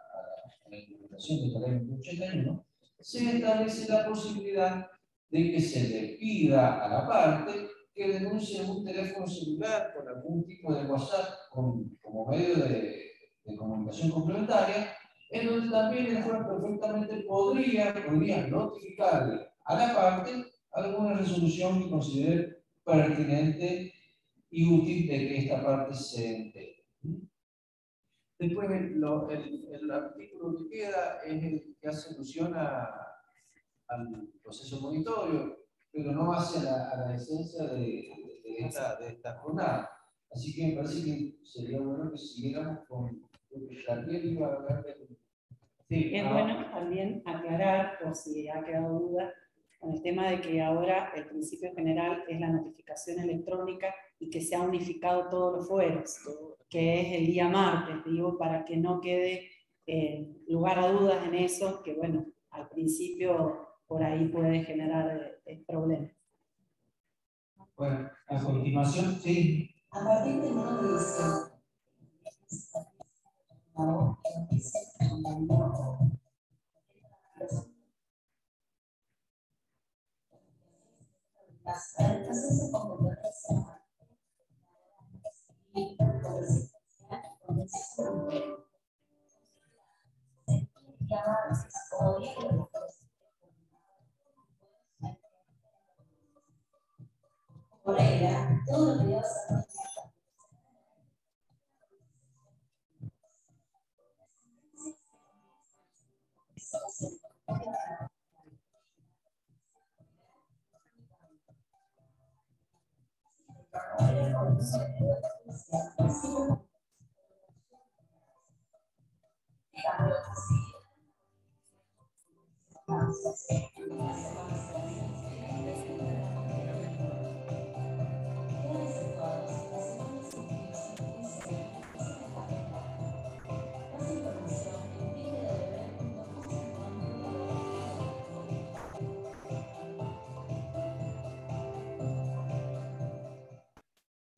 la implementación de la ley 81, se establece la posibilidad de que se le pida a la parte que denuncie un teléfono celular con algún tipo de WhatsApp como medio de comunicación complementaria, en donde también el juez perfectamente podría notificarle a la parte alguna resolución que considere pertinente y útil de que esta parte se entere. Después, el artículo que queda es el que hace alusión al proceso monitorio, pero no hace a la esencia de esta jornada. Así que me parece que sería bueno que siguiéramos con lo que Gabriel iba a hablar de. Sí, es bueno también aclarar, por si ha quedado duda, con el tema de que ahora el principio general es la notificación electrónica y que se ha unificado todos los fueros, que es el día martes, digo, para que no quede lugar a dudas en eso, que bueno, al principio por ahí puede generar problemas. Bueno, a continuación, sí. A partir del número de por ella, todo lo que vas a hacer.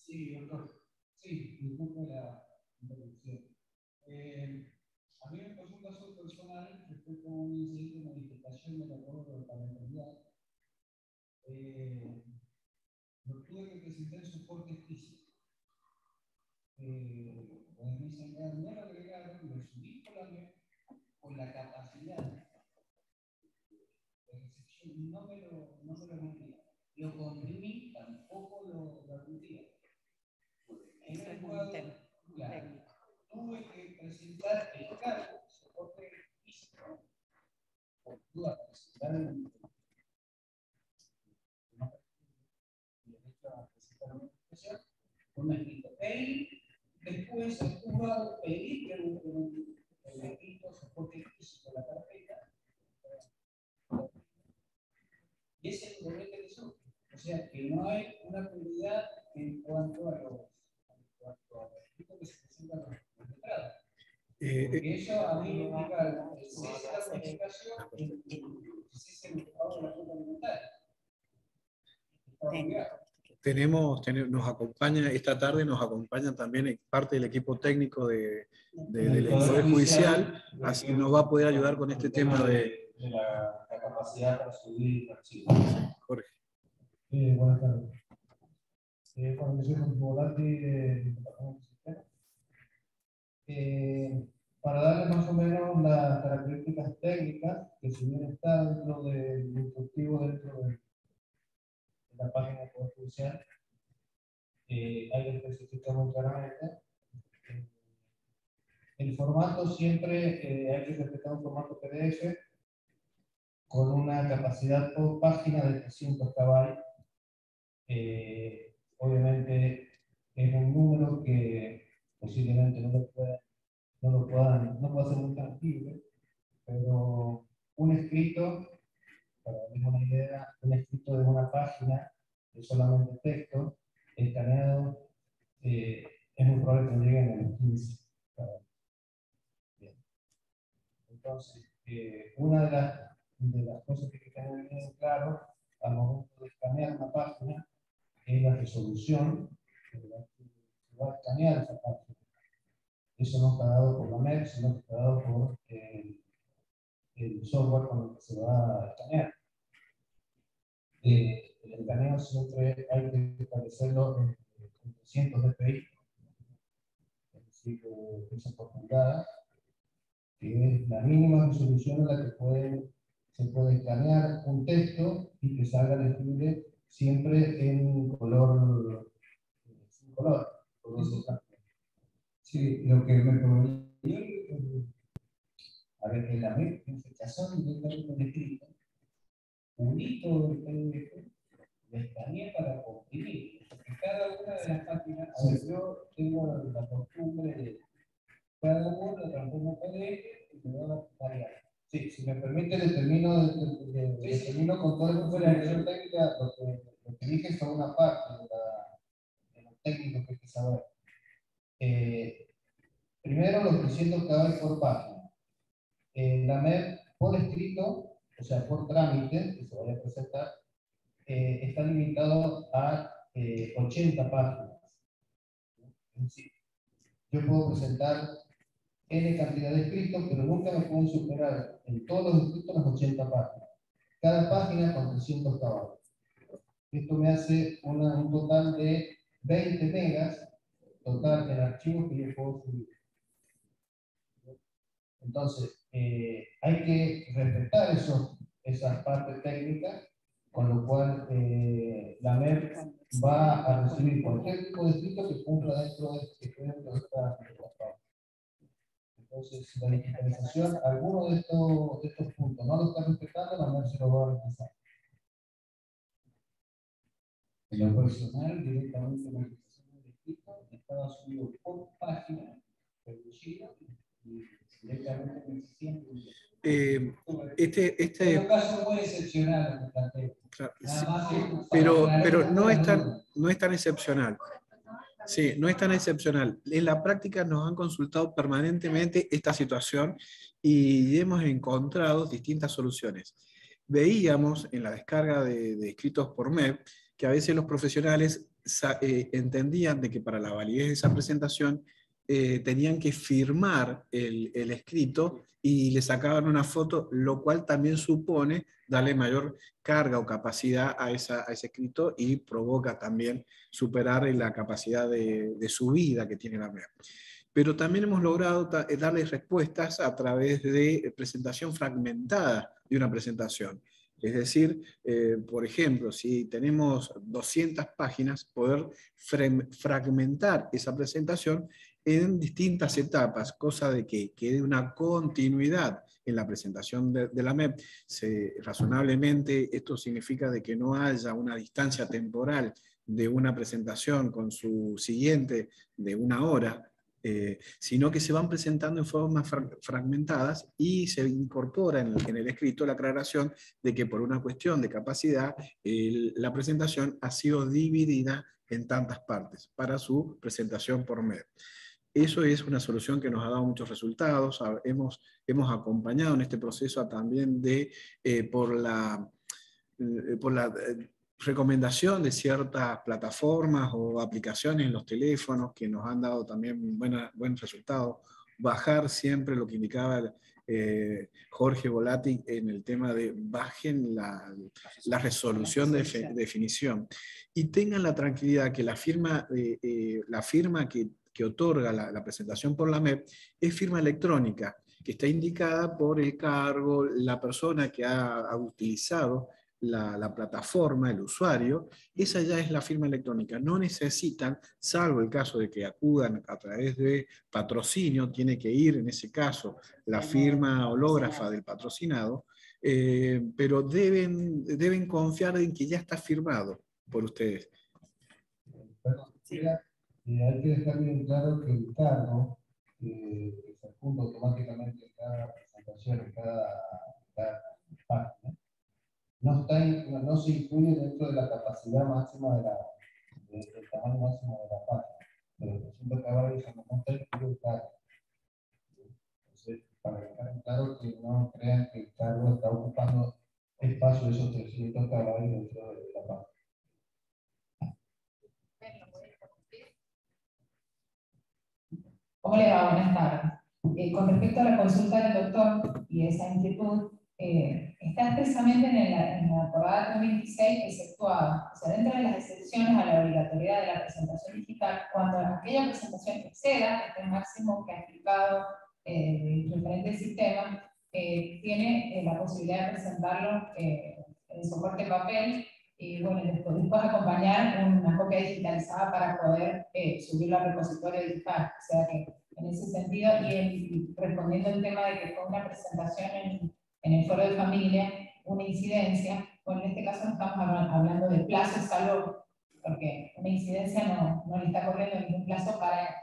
Sí, doctor. Sí, disculpe la interrupción. A mí me pasó un caso personal respecto a un incidente de manifestación del acuerdo de parentalidad. Lo tuve que presentar en soporte físico. Cuando me dicen, no lo agregaron, lo subí con la capacidad de recepción, no me lo cumplía. Lo comprimí, tampoco lo admitía. Ese es un tema técnico. Tuve que presentar el cargo de soporte físico, por duda, presentar el derecho a presentar una expresión, con un escrito. Después el juzgado pedí que el escrito soporte físico la carpeta, y ese es el derecho de eso. O sea que no hay una prioridad en cuanto a los escritos que se presentan a los letrados. Porque eso a mí me implica el cese de la planificación y el cese del pago de la cuota alimentaria. Nos acompaña esta tarde, nos acompaña también parte del equipo técnico del Poder Judicial, así que nos va a poder ayudar con este tema de la capacidad para subir archivos. Jorge. Buenas tardes. Cuando yo soy volante del Departamento de Sistema, para darle más o menos las características técnicas, que si bien está dentro del instructivo, dentro de la página del Poder Judicial, hay que especificar muy claramente. El formato siempre hay que respetar un formato PDF con una capacidad por página de 300 KB. Obviamente es un número que posiblemente no pueda ser muy tangible, pero un escrito, para darles una idea, un escrito de una página de solamente texto, escaneado, es muy probable que lleguen a los 15. Bien. Entonces, una de las cosas que hay que tener bien claro al momento de escanear una página es la resolución que va a escanear esa página. Eso no está dado por la MEP, sino que está dado por el software con el que se va a escanear. El escaneo siempre hay que establecerlo en 300 dpi, es decir, piezas por pulgada, que es la mínima resolución en la que se puede escanear un texto y que salga legible siempre en color, sin color. Sí, lo que me proveyó, a ver, en la fechación directamente del escrito, unito el PDF, lo escaneé para comprimir. Porque cada una de las páginas, a ver, yo tengo la costumbre de cada uno lo transformo en PDF y me va a variar. Sí, si me permite, le termino con toda la información técnica. Lo que dije fue una parte de lo técnico que hay que saber. Primero, los 300 KB por página. La MEP, por escrito, o sea, por trámite, que se vaya a presentar, está limitado a 80 páginas. Es decir, yo puedo presentar N cantidad de escritos, pero nunca me pueden superar en todos los escritos las 80 páginas. Cada página con 300 KB. Esto me hace un total de 20 megas total en archivos que yo puedo subir. Entonces, hay que respetar esas partes técnicas, con lo cual la MEP va a recibir cualquier tipo de escrito que cumpla dentro de esta. Entonces, la digitalización, alguno de estos puntos no lo está respetando, la MEP se lo va a realizar. En lo personal, directamente la digitalización del escrito estaba subido por página, reducido, y directamente en el siguiente. Es un caso muy excepcional. Claro, sí, pero no es tan excepcional. Sí, no es tan excepcional. En la práctica nos han consultado permanentemente esta situación y hemos encontrado distintas soluciones. Veíamos en la descarga de escritos por MEP que a veces los profesionales entendían de que para la validez de esa presentación tenían que firmar el escrito y le sacaban una foto, lo cual también supone darle mayor carga o capacidad a ese escrito y provoca también superar la capacidad de subida que tiene la MEP. Pero también hemos logrado darles respuestas a través de presentación fragmentada de una presentación. Es decir, por ejemplo, si tenemos 200 páginas, poder fragmentar esa presentación en distintas etapas, cosa de que quede una continuidad en la presentación de la MEP. Razonablemente, esto significa de que no haya una distancia temporal de una presentación con su siguiente de 1 hora, sino que se van presentando en formas fragmentadas y se incorpora en el escrito la aclaración de que por una cuestión de capacidad la presentación ha sido dividida en tantas partes para su presentación por MEP. Eso es una solución que nos ha dado muchos resultados. Hemos acompañado en este proceso también por la recomendación de ciertas plataformas o aplicaciones en los teléfonos que nos han dado también buen resultado. Bajar siempre lo que indicaba Jorge Volati en el tema de bajen la resolución de definición y tengan la tranquilidad que la firma que otorga la presentación por la MEP es firma electrónica, que está indicada por el cargo, la persona que ha utilizado la plataforma, el usuario. Esa ya es la firma electrónica. No necesitan, salvo el caso de que acudan a través de patrocinio, tiene que ir en ese caso la firma hológrafa del patrocinado, pero deben confiar en que ya está firmado por ustedes. Sí. Hay que dejar bien claro que el cargo que se adjunta automáticamente en cada presentación, en cada página, no se incluye dentro de la capacidad máxima del tamaño máximo de la página. De los 300 caballos no está incluido el cargo. Entonces, para dejar claro que no crean que el cargo está ocupando espacio de esos 300 caballos dentro de la página. ¿Cómo le va? Buenas tardes. Con respecto a la consulta del doctor, y esa inquietud, está expresamente en la acordada 326 exceptuada. O sea, dentro de las excepciones a la obligatoriedad de la presentación digital, cuando aquella presentación exceda este máximo que ha explicado el referente del sistema, tiene la posibilidad de presentarlo en soporte papel y bueno, después acompañar una copia digitalizada para poder subirlo al repositorio digital. O sea que en ese sentido, y respondiendo al tema de que fue una presentación en el foro de familia, una incidencia, bueno, en este caso no estamos hablando de plazo y salud, porque una incidencia no le está corriendo ningún plazo para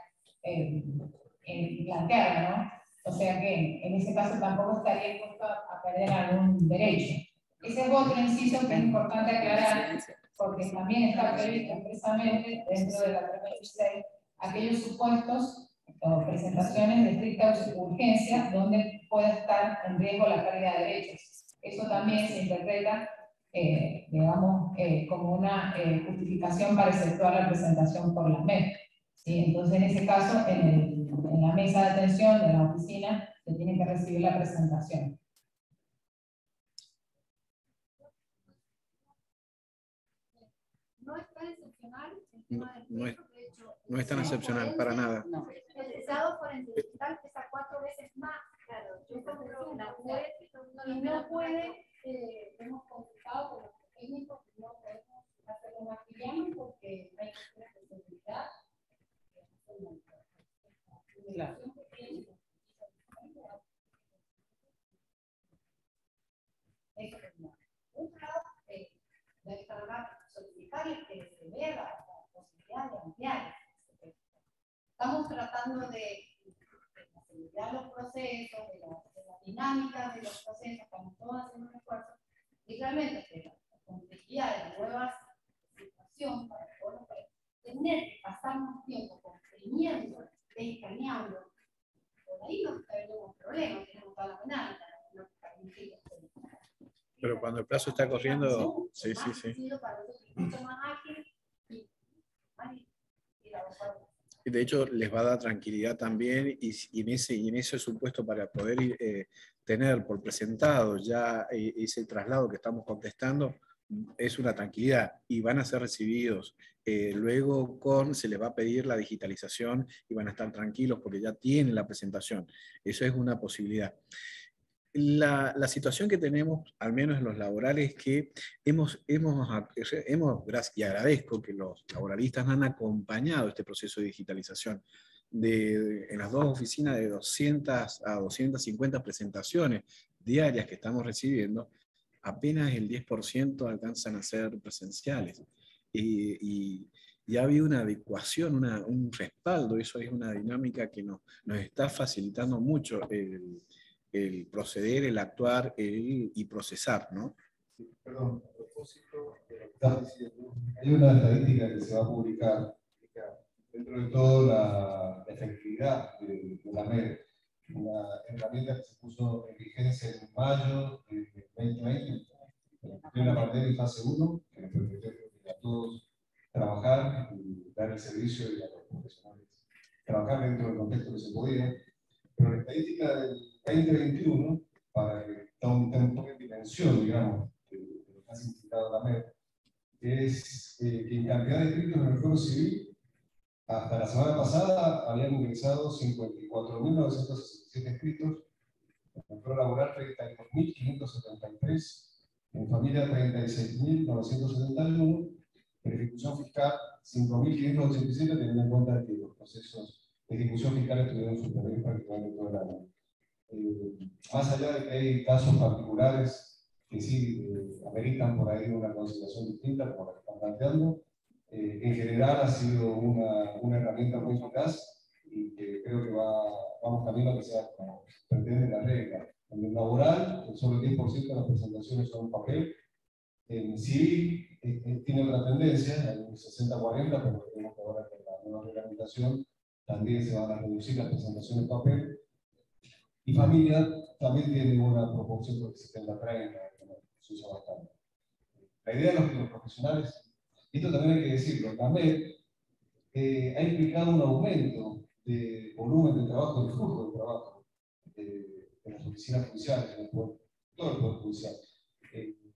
plantearla, ¿no? O sea que en ese caso tampoco estaría expuesto a perder algún derecho. Ese es otro inciso que es importante aclarar, porque también está previsto expresamente dentro de la 326 aquellos supuestos o presentaciones de estricta urgencia donde pueda estar en riesgo la pérdida de derechos. Eso también se interpreta, digamos, como una justificación para efectuar la presentación por la MEP. ¿Sí? Entonces, en ese caso, en la mesa de atención de la oficina se tiene que recibir la presentación. No es tan excepcional el No, tema del no es, peso, de hecho, no es tan excepcional para nada. No. el pesado forense digital pesa 4 veces más. Claro, yo compro la web y no puede, hemos consultado con los técnicos que no podemos hacerlo más liviano porque hay cuestiones de seguridad. Claro. Eso es una. Un lado de descargar, solicitar y que se vea la posibilidad de ampliar. Estamos tratando de acelerar los procesos, de la dinámica de los procesos, estamos todos haciendo un esfuerzo, y realmente que la complejidad de la nueva situación para poder tener que pasar más tiempo comprimiendo, escaneando, por ahí nos tenemos problemas, tenemos toda la dinámica, no permitimos. Pero cuando el plazo está corriendo, sí. Mucho más ágil y la Y de hecho, les va a dar tranquilidad también, y en ese supuesto, para poder tener por presentado ya ese traslado que estamos contestando, es una tranquilidad, y van a ser recibidos. Luego se les va a pedir la digitalización y van a estar tranquilos porque ya tienen la presentación. Eso es una posibilidad. La situación que tenemos, al menos en los laborales, es que y agradezco que los laboralistas han acompañado este proceso de digitalización. En las dos oficinas de 200 a 250 presentaciones diarias que estamos recibiendo, apenas el 10% alcanzan a ser presenciales. Y ha habido una adecuación, un respaldo. Eso es una dinámica que nos está facilitando mucho el proceder, el actuar y procesar, ¿no? Perdón, a propósito de lo que estás diciendo, hay una estadística que se va a publicar dentro de toda la efectividad de la MED, una herramienta que se puso en vigencia en mayo de 2020, en plena pandemia en fase 1, que nos permitió a todos trabajar y dar el servicio y a los profesionales trabajar dentro del contexto que se podía. Pero la estadística del 2021, para que tome un poco de dimensión, digamos, de lo que ha significado la MED, es que en cantidad de inscritos en el Foro Civil, hasta la semana pasada habían ingresado 54.967 inscritos, en el Foro Laboral 32.573, en familia 36.971, en ejecución fiscal 5.587, teniendo en cuenta que los procesos de ejecución fiscal estuvieron suspendidos prácticamente todo el año. Más allá de que hay casos particulares que sí ameritan por ahí una consideración distinta, como la que están planteando, en general ha sido una herramienta muy eficaz y que creo que vamos camino a que sea como pretende la regla. En el laboral, solo el 10% de las presentaciones son en papel. En civil tiene otra tendencia, hay un 60-40, pero creemos que ahora con la nueva reglamentación también se van a reducir las presentaciones en papel. Y familia también tiene una proporción porque 70-30, que se usa bastante. La idea de los profesionales, esto también hay que decirlo, la MED ha implicado un aumento de volumen de trabajo, de flujo de trabajo de las oficinas judiciales, en todo el Poder Judicial.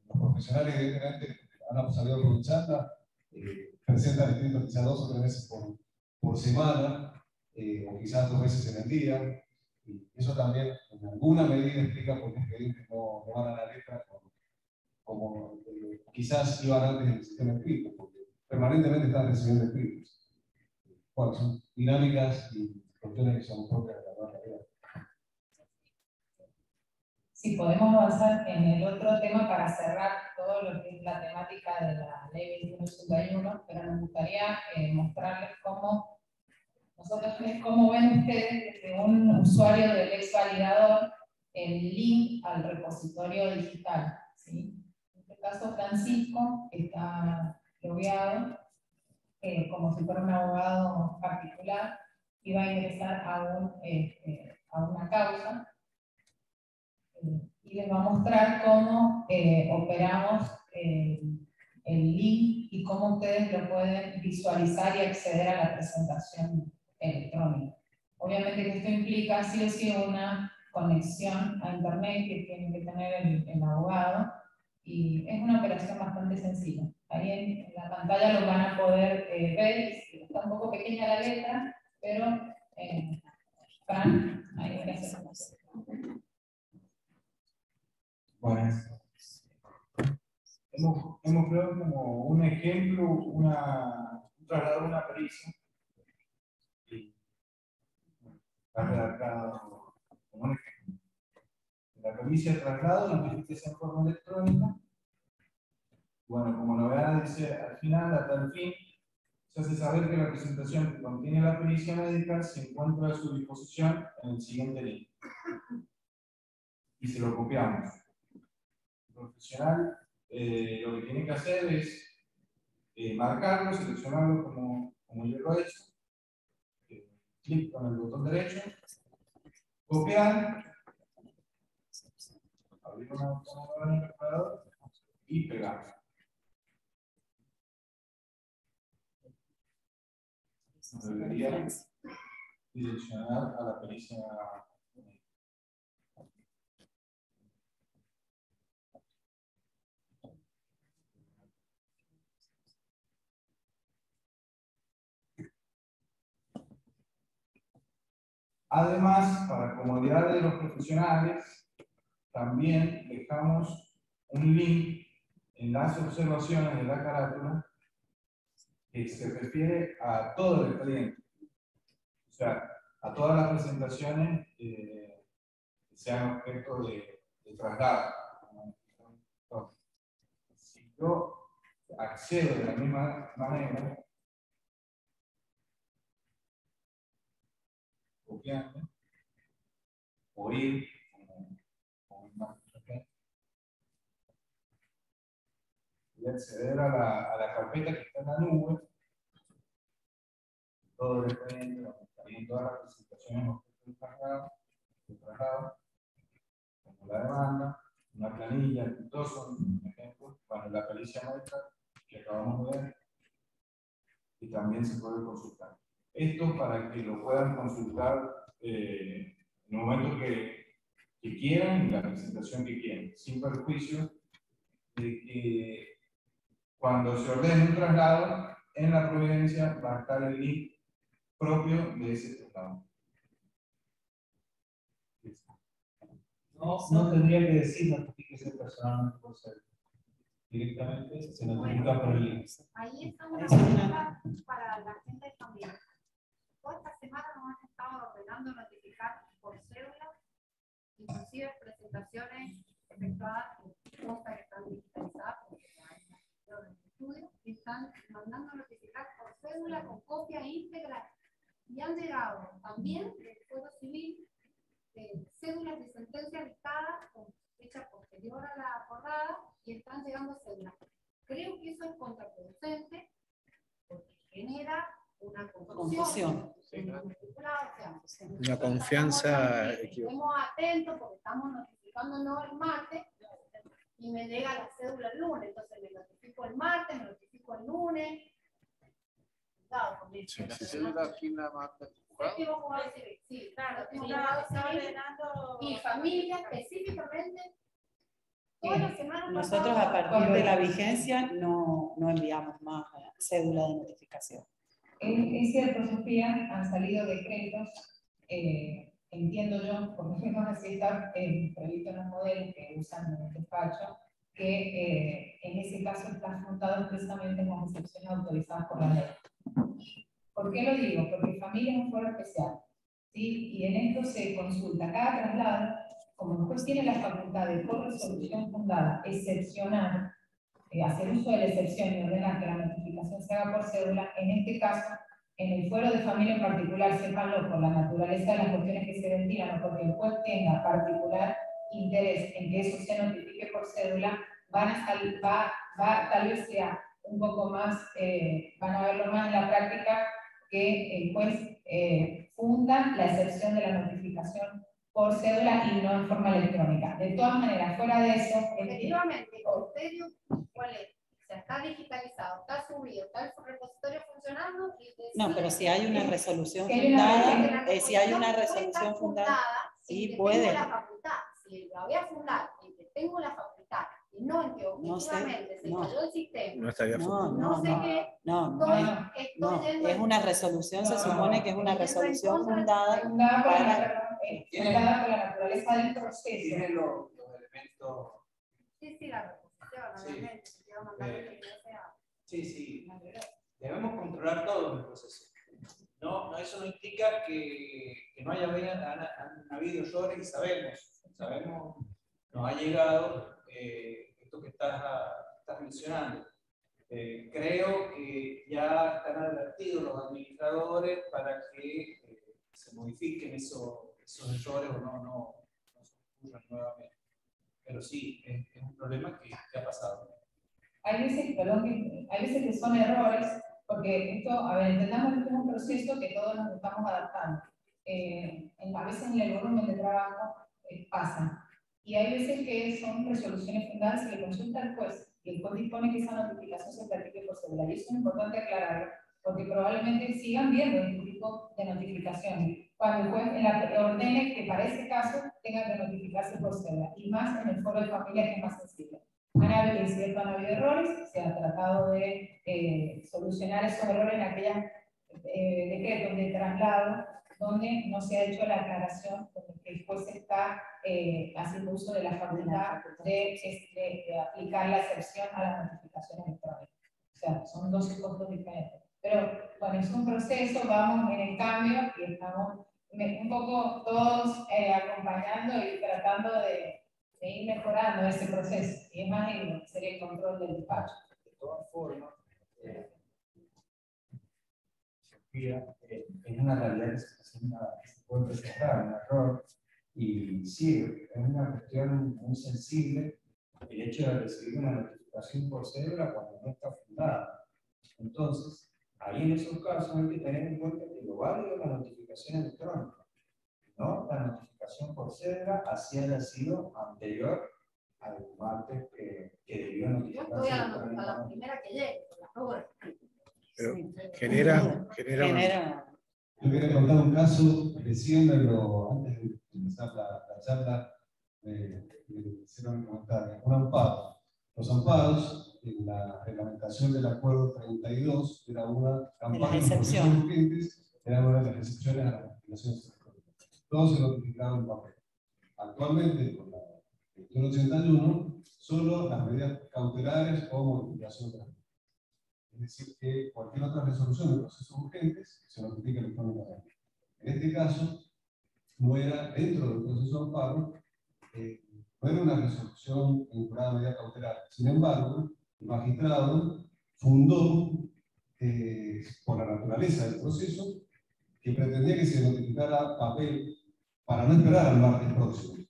Los profesionales, evidentemente, han salido por chanda, presentan escritos quizás 2 o 3 veces por semana, o quizás 2 veces en el día. Y eso también, en alguna medida, explica por qué expedientes no van a la letra como quizás iban antes en el sistema escrito, porque permanentemente están recibiendo escritos. Bueno, son dinámicas y cuestiones que son propias de la nueva realidad. Si podemos avanzar en el otro tema para cerrar todo lo que es la temática de la ley 2181, pero nos gustaría mostrarles cómo ven ustedes desde un usuario del ex validador el link al repositorio digital, ¿sí? En este caso Francisco está logueado como si fuera un abogado particular y va a ingresar a una causa. Y les va a mostrar cómo operamos el link y cómo ustedes lo pueden visualizar y acceder a la presentación electrónica. Obviamente que esto implica sí o sí una conexión a internet que tiene que tener el abogado, y es una operación bastante sencilla. Ahí en la pantalla lo van a poder ver, está un poco pequeña la letra, pero Fran, ahí lo hacemos. Bueno, hemos creado como un ejemplo, un traslado de una pericia. Está redactado como un ejemplo. La pericia de traslado, la notificación en forma electrónica. Bueno, como novedad dice al final, a tal fin, se hace saber que la presentación que contiene la pericia médica se encuentra a su disposición en el siguiente link. Y se lo copiamos. Profesional lo que tiene que hacer es marcarlo, seleccionarlo como yo lo he hecho, clic con el botón derecho, copiar, abrir una ventana en el calculador y pegar. Nos debería direccionar a la pericia. Además, para comodidad de los profesionales, también dejamos un link en las observaciones de la carátula que se refiere a todo el expediente. O sea, a todas las presentaciones que sean objeto de traslado. Entonces, si yo accedo de la misma manera, copiando, o ir como y acceder a la carpeta que está en la nube, todo el expediente, también todas las presentaciones de traslado, como la demanda, una planilla, todos son ejemplos, bueno, la pericia médica que acabamos de ver, y también se puede consultar. Esto para que lo puedan consultar en el momento que quieran y la presentación que quieran, sin perjuicio de que cuando se ordene un traslado, en la providencia va a estar el link propio de ese traslado. No tendría que decir notifíquese personalmente por ser. Directamente se notifica por el link. Ahí está una pregunta para la gente también. Toda esta semana nos han estado ordenando notificar por cédula, inclusive presentaciones efectuadas en cosas que están digitalizadas, porque hay en el estudio, y están mandando notificar por cédula con copia íntegra. Y han llegado también del Fuero Civil cédulas de sentencia dictada con fecha posterior a la acordada, y están llegando cédulas. Creo que eso es contraproducente porque genera una confusión. Una confianza equivocada. Estemos atentos porque estamos notificándonos el martes y me llega la cédula el lunes. Entonces me notifico el martes, me notifico el lunes. Cuidado con eso. ¿La cédula quién la manda? Sí, claro, está ordenando. y y familia específicamente. Todas las semanas Nosotros a partir de la vigencia no enviamos más cédula de notificación. Es cierto, Sofía, han salido decretos, entiendo yo, por lo menos así está previsto en los modelos que usan en el despacho, que en ese caso está juntado expresamente en las excepciones autorizadas por la ley. ¿Por qué lo digo? Porque familia es un foro especial, ¿sí? Y en esto se consulta cada traslado, como el juez tiene la facultad de, por resolución fundada, excepcional, hacer uso de la excepción y ordenar que la notificación se haga por cédula, en este caso, en el fuero de familia en particular, sépanlo por la naturaleza de las cuestiones que se ventilan o porque el juez tenga particular interés en que eso se notifique por cédula, tal vez sea un poco más, van a verlo más en la práctica, que el juez funda la excepción de la notificación por cédula y no en forma electrónica. De todas maneras, fuera de eso... Efectivamente, el criterio, ¿cuál es? O sea, está digitalizado, está subido, está el repositorio funcionando. No, pero si hay una resolución fundada, si hay una resolución fundada, sí puede. La facultad, si la voy a fundar y que tengo la facultad, y no en que objetivamente se cayó el sistema, no estaría no sé qué, no, es una resolución, se supone que es una resolución fundada fundada por la naturaleza del proceso. Tiene los elementos. Sí, la reposición, obviamente. Sí. Debemos controlar todo el proceso. No, eso no implica que no han habido errores y sabemos, nos ha llegado esto que estás mencionando. Creo que ya están advertidos los administradores para que se modifiquen esos errores o no ocurran nuevamente. Pero sí, es un problema que ha pasado. Hay veces que son errores, porque esto, a ver, entendamos que es un proceso que todos nos estamos adaptando. A veces en el volumen de trabajo pasa. Y hay veces que son resoluciones fundadas y le consulta al juez, y el juez dispone que esa notificación se practique por cédula. Y eso es importante aclararlo, porque probablemente sigan viendo este tipo de notificaciones. Cuando el juez ordene que para ese caso tenga que notificarse por cédula, y más en el foro de familia, que es más sensible. Han habido errores, se ha tratado de solucionar esos errores en aquellos decretos de traslado donde no se ha hecho la aclaración, porque el juez está haciendo uso de la facultad de aplicar la excepción a la notificación electrónica. O sea, son dos costos diferentes. Pero bueno, es un proceso, vamos en el cambio y estamos un poco todos acompañando y tratando de ir mejorando ese proceso. Y es más, sería el control del despacho. De todas formas, es una realidad que se puede presentar, un error, y sí, es una cuestión muy sensible el hecho de recibir una notificación por cédula cuando no está fundada. Entonces, ahí en esos casos hay que tener en cuenta que lo válido es la notificación electrónica, no la notificación por cédula, así haya sido anterior al martes que debió notificarse. Yo estoy a la primera que llegue, por las obras. Pero genera. Yo quería contar un caso, recién antes de empezar la charla, hicieron comentarios. Un amparo. Los amparos, en la reglamentación del acuerdo 32, era una campaña de excepciones urgentes, era una de las excepciones a las notificaciones electrónicas. Todo se notificaba en papel. Actualmente, con la 2181, solo las medidas cautelares o modificación de las medidas. Es decir, que cualquier otra resolución de procesos urgentes se notifica electrónicamente. En este caso, no era dentro del proceso de amparo, no era una resolución vinculada a medida cautelar. Sin embargo, el magistrado fundó, por la naturaleza del proceso, que pretendía que se notificara papel para no esperar al martes próximo.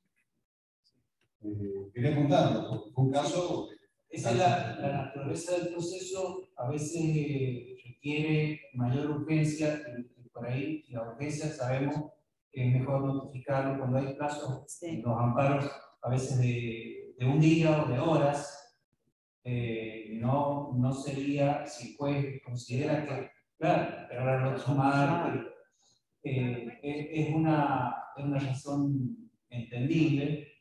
Quería contarlo, porque fue un caso... Esa es la naturaleza del proceso, a veces requiere mayor urgencia, y por ahí la urgencia sabemos que es mejor notificarlo cuando hay plazos, los amparos a veces de un día o de horas, no sería, si el juez considera que, claro, pero ahora lo tomar, es una razón entendible,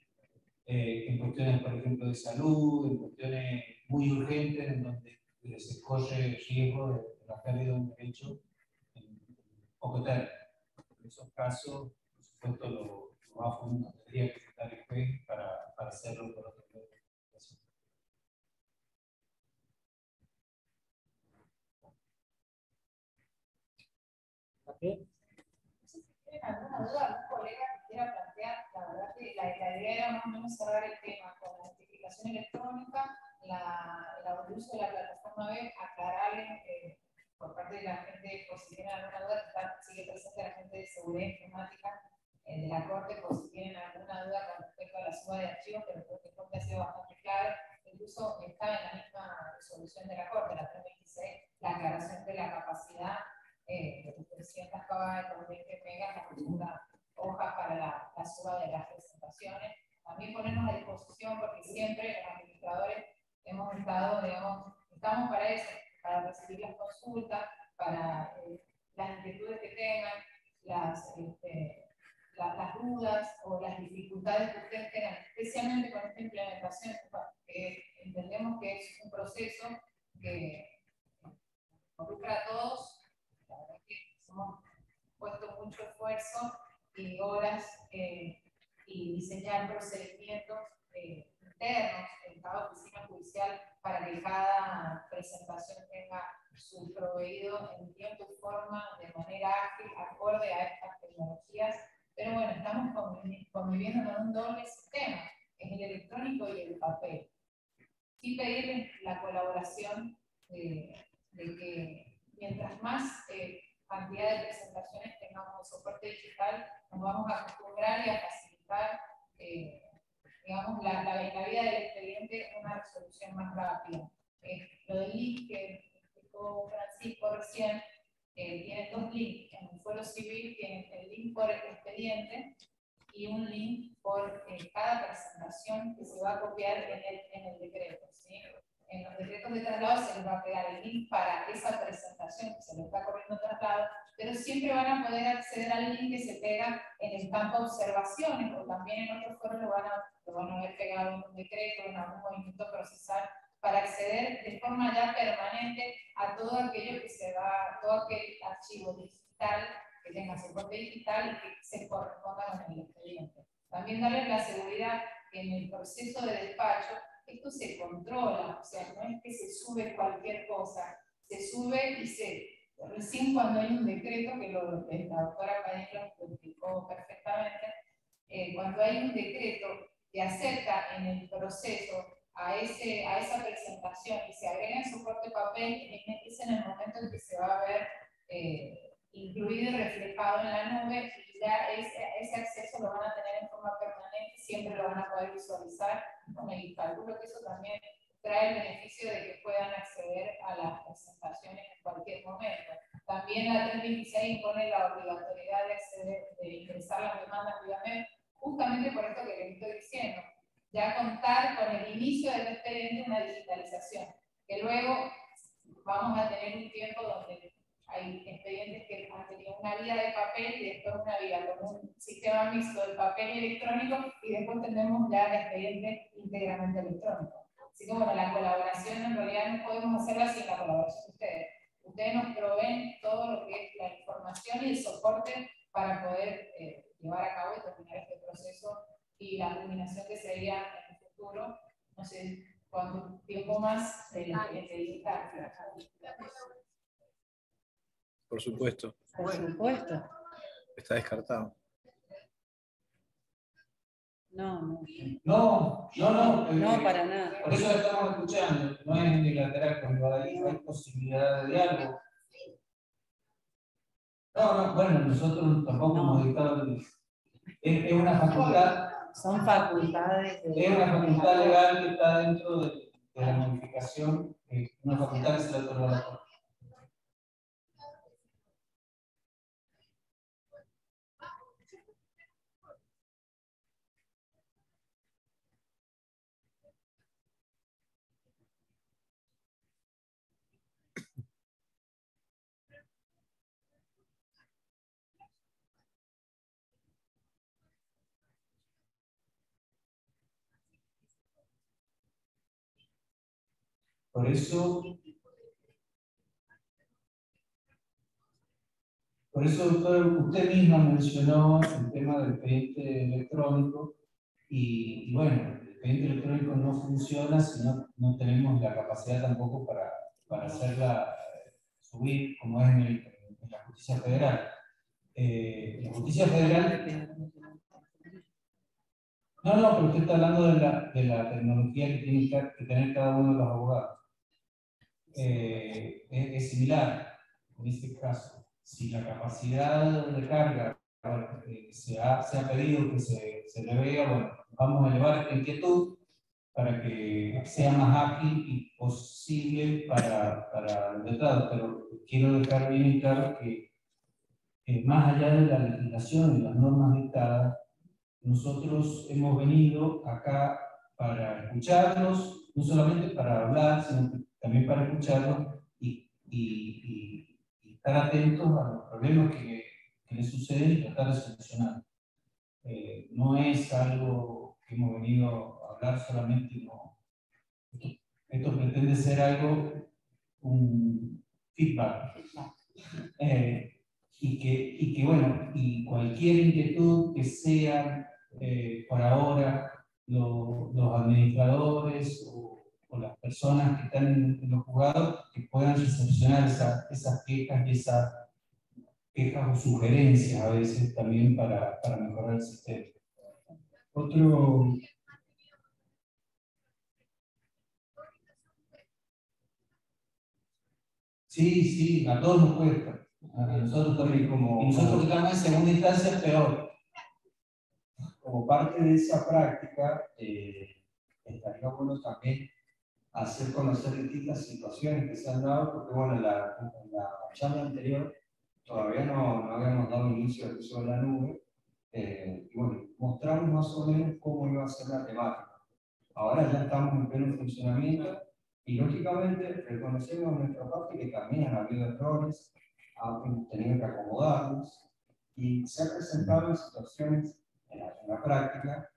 en cuestiones, por ejemplo, de salud, en cuestiones muy urgentes, en donde se corre riesgo de la pérdida de un derecho en poco término. En esos casos, por supuesto, lo más común tendría que estar el juez para hacerlo por otro lado. ¿Okay? Si tienen alguna duda, algún colega que quiera plantear, la verdad que la idea era más o menos cerrar el tema con la identificación electrónica, el uso de la plataforma web, aclararle por parte de la gente, por si tienen alguna duda, sigue presente la gente de seguridad informática de la Corte, por si tienen alguna duda con respecto a la suba de archivos, pero creo que el Corte ha sido bastante claro. Incluso estaba en la misma resolución de la Corte, la 326, la aclaración de la capacidad de 300 KB con 20 megas, la segunda hoja para la suba de las presentaciones. También ponernos a disposición, porque siempre los administradores hemos estado, digamos, estamos para eso, para recibir las consultas, para las inquietudes que tengan, las dudas o las dificultades que ustedes tengan, especialmente con esta implementación, que entendemos que es un proceso que involucra a todos. La verdad que hemos puesto mucho esfuerzo y horas y diseñar procedimientos internos en cada oficina judicial para que cada presentación tenga su proveído en tiempo y forma, de manera ágil, acorde a estas tecnologías. Pero bueno, estamos conviviendo con un doble sistema, es el electrónico y el papel. Sí pedirles la colaboración de que mientras más cantidad de presentaciones tengamos de soporte digital, nos vamos a acostumbrar y a facilitar digamos, la vida del expediente, una resolución más rápida. Lo del link que explicó Francisco recién, tiene dos links. En el fuero civil tiene el link por el expediente y un link por cada presentación que se va a copiar en el decreto, ¿sí? En los decretos de traslado se les va a pegar el link para esa presentación que se le está corriendo traslado, pero siempre van a poder acceder al link que se pega en el campo observaciones, o también en otros foros lo van a ver pegado en un decreto, en algún movimiento procesal, para acceder de forma ya permanente a todo aquello que se va, todo aquel archivo digital que tenga soporte digital y que se corresponda con el expediente. También darles la seguridad que en el proceso de despacho esto se controla, o sea, no es que se sube cualquier cosa, se sube y recién cuando hay un decreto, que la doctora Padilla lo explicó perfectamente, cuando hay un decreto que acepta en el proceso a esa presentación y se agrega en soporte papel, es en el momento en que se va a ver incluido y reflejado en la nube, y ya ese acceso lo van a tener en forma permanente, siempre lo van a poder visualizar. Bueno, y calculo que eso también trae el beneficio de que puedan acceder a las presentaciones en cualquier momento. También la 326 impone la obligatoriedad de acceder, de ingresar las demandas vía mail, justamente por esto que les estoy diciendo, ya contar con el inicio del expediente una digitalización, que luego vamos a tener un tiempo donde hay expedientes que han tenido una vía de papel y después una vía con un sistema mixto de papel y electrónico, y después tenemos ya el expediente íntegramente electrónico. Así que bueno, la colaboración en realidad no podemos hacerla sin la colaboración de ustedes. Ustedes nos proveen todo lo que es la información y el soporte para poder llevar a cabo y terminar este proceso, y la culminación que sería en el futuro, no sé cuánto tiempo más de digital. Por supuesto. Por supuesto. Está descartado. No. No, para nada. Por eso lo estamos escuchando. No es unilateral, cuando hay posibilidad de diálogo. No, bueno, nosotros tampoco hemos dictado. Es una facultad. Son facultades. Es una facultad legal que está dentro de la modificación, una facultad que se le otorga a la Corte. Por eso, doctor, usted misma mencionó el tema del expediente electrónico y bueno, el expediente electrónico no funciona si no tenemos la capacidad tampoco para hacerla subir como es en la justicia federal. La justicia federal... No, pero usted está hablando de la tecnología que tiene que tener cada uno de los abogados. Es similar en este caso. Si la capacidad de carga se ha pedido que se le vea, bueno, vamos a llevar esta inquietud para que sea más ágil y posible para el letrado. Pero quiero dejar bien claro que más allá de la legislación y las normas dictadas, nosotros hemos venido acá para escucharlos, no solamente para hablar, sino también para escucharlos y estar atentos a los problemas que les suceden y tratar de solucionar. No es algo que hemos venido a hablar solamente, no. Esto pretende ser algo, un feedback. Y que bueno, y cualquier inquietud que sea por ahora los administradores o las personas que están en los juzgados que puedan recepcionar esas quejas y esas quejas o sugerencias a veces también para mejorar el sistema. Otro... Sí, a todos nos cuesta. A nosotros también, y nosotros que estamos en segunda instancia es peor. Como parte de esa práctica, estaría bueno también hacer conocer distintas situaciones que se han dado, porque bueno, en la charla anterior todavía no habíamos dado inicio al uso de la nube, y bueno, mostramos más o menos cómo iba a ser la temática. Ahora ya estamos en pleno funcionamiento y lógicamente reconocemos en nuestra parte que también han habido errores, hemos tenido que acomodarnos y se han presentado situaciones en la práctica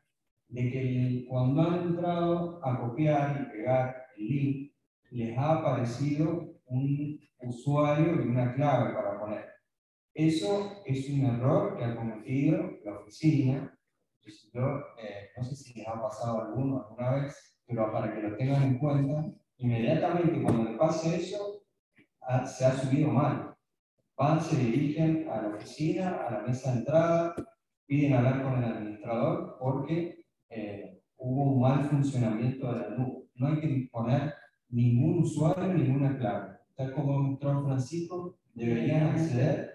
de que cuando han entrado a copiar y pegar el link, les ha aparecido un usuario y una clave para poner. Eso es un error que ha cometido la oficina. No sé si les ha pasado alguna vez, pero para que lo tengan en cuenta, inmediatamente cuando le pase eso, se ha subido mal. Se dirigen a la oficina, a la mesa de entrada, piden hablar con el administrador porque hubo un mal funcionamiento de la nube. No hay que poner ningún usuario, ninguna clave. Tal como mostró Francisco, deberían acceder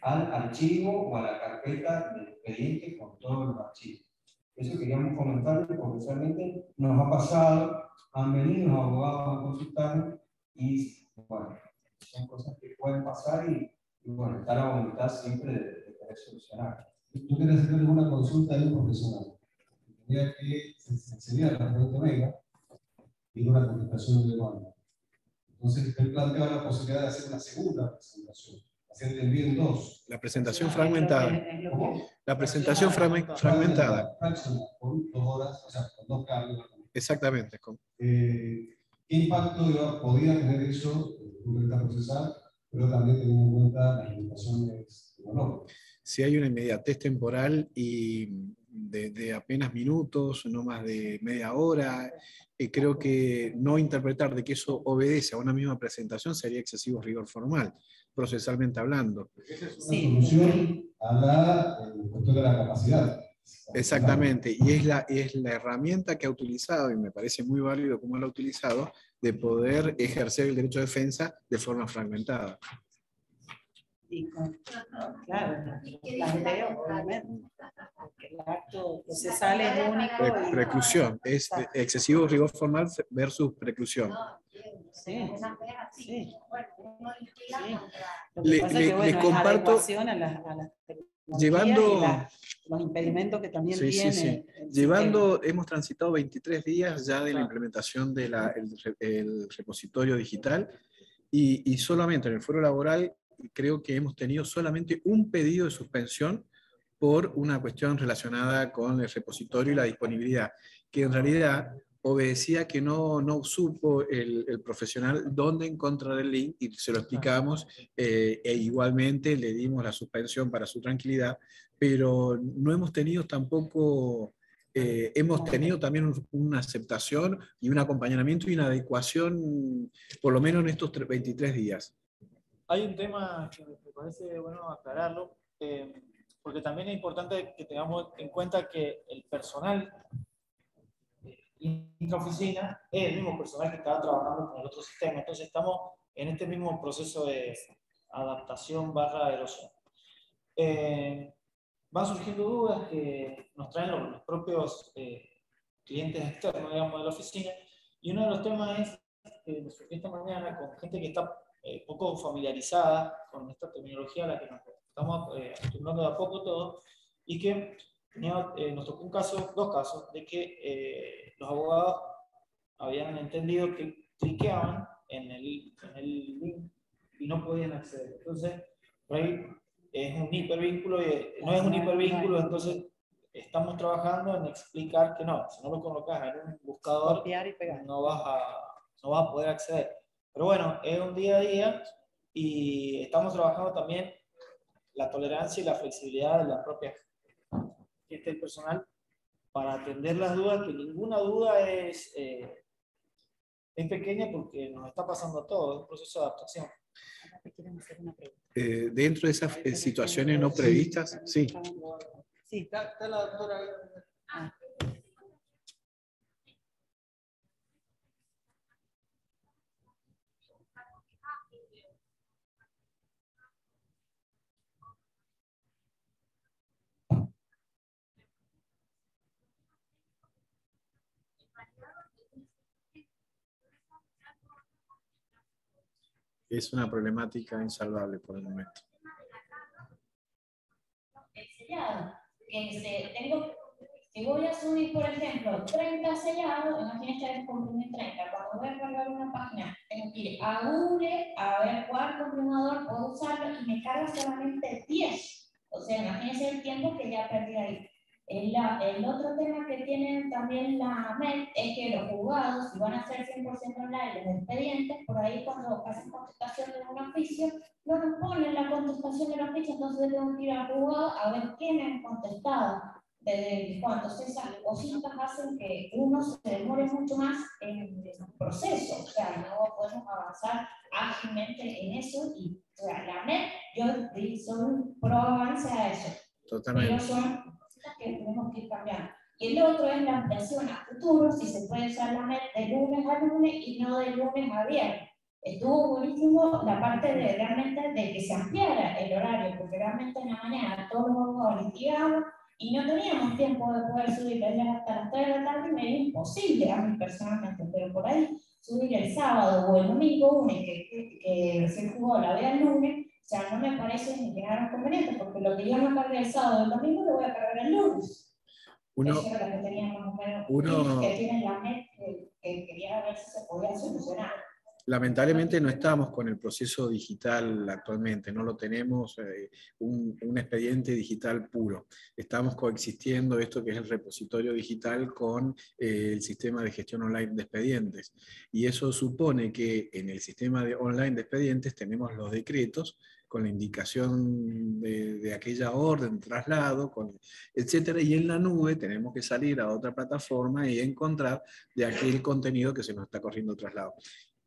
al archivo o a la carpeta del expediente con todos los archivos. Eso queríamos comentarles porque realmente nos ha pasado, han venido los abogados a consultarnos y bueno, son cosas que pueden pasar y bueno, está la voluntad siempre de querer solucionar. Tú quieres hacer una consulta de un profesional. Tenía que se accedía a la pregunta Omega y una contestación de demanda. Entonces, él planteaba la posibilidad de hacer una segunda presentación. Hacer el envío en dos. La presentación fragmentada. La presentación fragmentada. Por 2 horas, o sea, con 2 cambios. Exactamente. ¿Qué impacto podría tener eso desde el punto de vista procesal, pero también teniendo en cuenta las limitaciones tecnológicas? Si hay una inmediatez temporal y de apenas minutos, no más de media hora, creo que no interpretar de que eso obedece a una misma presentación sería excesivo rigor formal, procesalmente hablando. Esa es una solución a la cuestión de la capacidad. Exactamente, y es la herramienta que ha utilizado, y me parece muy válido cómo lo ha utilizado, de poder ejercer el derecho de defensa de forma fragmentada. Claro, la anterior, obviamente. El acto procesal es único. Preclusión, es excesivo rigor formal versus preclusión. Sí, sí. Le comparto, llevando los impedimentos que también tiene. Hemos transitado 23 días ya de la implementación del repositorio digital y solamente en el foro laboral creo que hemos tenido solamente un pedido de suspensión por una cuestión relacionada con el repositorio y la disponibilidad, que en realidad obedecía que no supo el profesional dónde encontrar el link y se lo explicamos, e igualmente le dimos la suspensión para su tranquilidad, pero no hemos tenido tampoco, hemos tenido también una aceptación y un acompañamiento y una adecuación, por lo menos en estos 23 días. Hay un tema que me parece bueno aclararlo, porque también es importante que tengamos en cuenta que el personal intraoficina es el mismo personal que estaba trabajando con el otro sistema. Entonces estamos en este mismo proceso de adaptación / erosión. Van surgiendo dudas que nos traen los propios clientes externos, digamos, de la oficina, y uno de los temas es que nos surgió esta mañana con gente que está poco familiarizada con esta terminología a la que nos estamos acostumbrando de a poco todos, y que nos tocó dos casos, de que los abogados habían entendido que cliqueaban en el link y no podían acceder. Entonces, por ahí es un hipervínculo, no es un hipervínculo, entonces estamos trabajando en explicar que no, si no lo colocas en un buscador, copiar y pegar, no vas a poder acceder. Pero bueno, es un día a día y estamos trabajando también la tolerancia y la flexibilidad de la propia gente del personal para atender las dudas, que ninguna duda es pequeña porque nos está pasando a todos, es un proceso de adaptación. Dentro de esas situaciones no previstas, sí. Sí, está la doctora. Es una problemática insalvable por el momento. El sellado, si voy a subir, por ejemplo, 30 sellados, imagínate que comprimir 30. Cuando voy a cargar una página, tengo que ir a Google a ver cuál comprimador puedo usarlo y me carga solamente 10. O sea, imagínense el tiempo que ya perdí ahí. El otro tema que tienen también la MED es que los juzgados, si van a ser 100% online los expedientes, por ahí cuando hacen contestación de un oficio, no nos ponen la contestación del oficio, entonces tengo que ir al juzgado a ver qué me han contestado. Desde cuando esas cositas hacen que uno se demore mucho más en el proceso, o sea, no podemos avanzar ágilmente en eso, y o sea, la MED, yo soy un pro avance a eso. Totalmente. Pero son que tenemos que ir cambiando. Y el otro es la ampliación a futuro, si se puede usar la MED de lunes a lunes y no de lunes a viernes. Estuvo buenísimo la parte de realmente de que se ampliara el horario, porque realmente en la mañana todos los abogados litigaban y no teníamos tiempo de poder subir hasta las 3 de la tarde, y me era imposible a mí personalmente, pero por ahí subir el sábado o el domingo, que se jugó la vea el lunes, o sea, no me parece ni que nada conveniente, porque lo que yo no cargué el sábado o el domingo lo voy a cargar el lunes. Eso era lo que tenía más o menos, que tienen la MED, que quería ver si se podía solucionar. Lamentablemente no estamos con el proceso digital actualmente, no lo tenemos un expediente digital puro. Estamos coexistiendo esto que es el repositorio digital con el sistema de gestión online de expedientes. Y eso supone que en el sistema online de expedientes tenemos los decretos con la indicación de aquella orden, traslado, etcétera, y en la nube tenemos que salir a otra plataforma y encontrar de aquel contenido que se nos está corriendo traslado.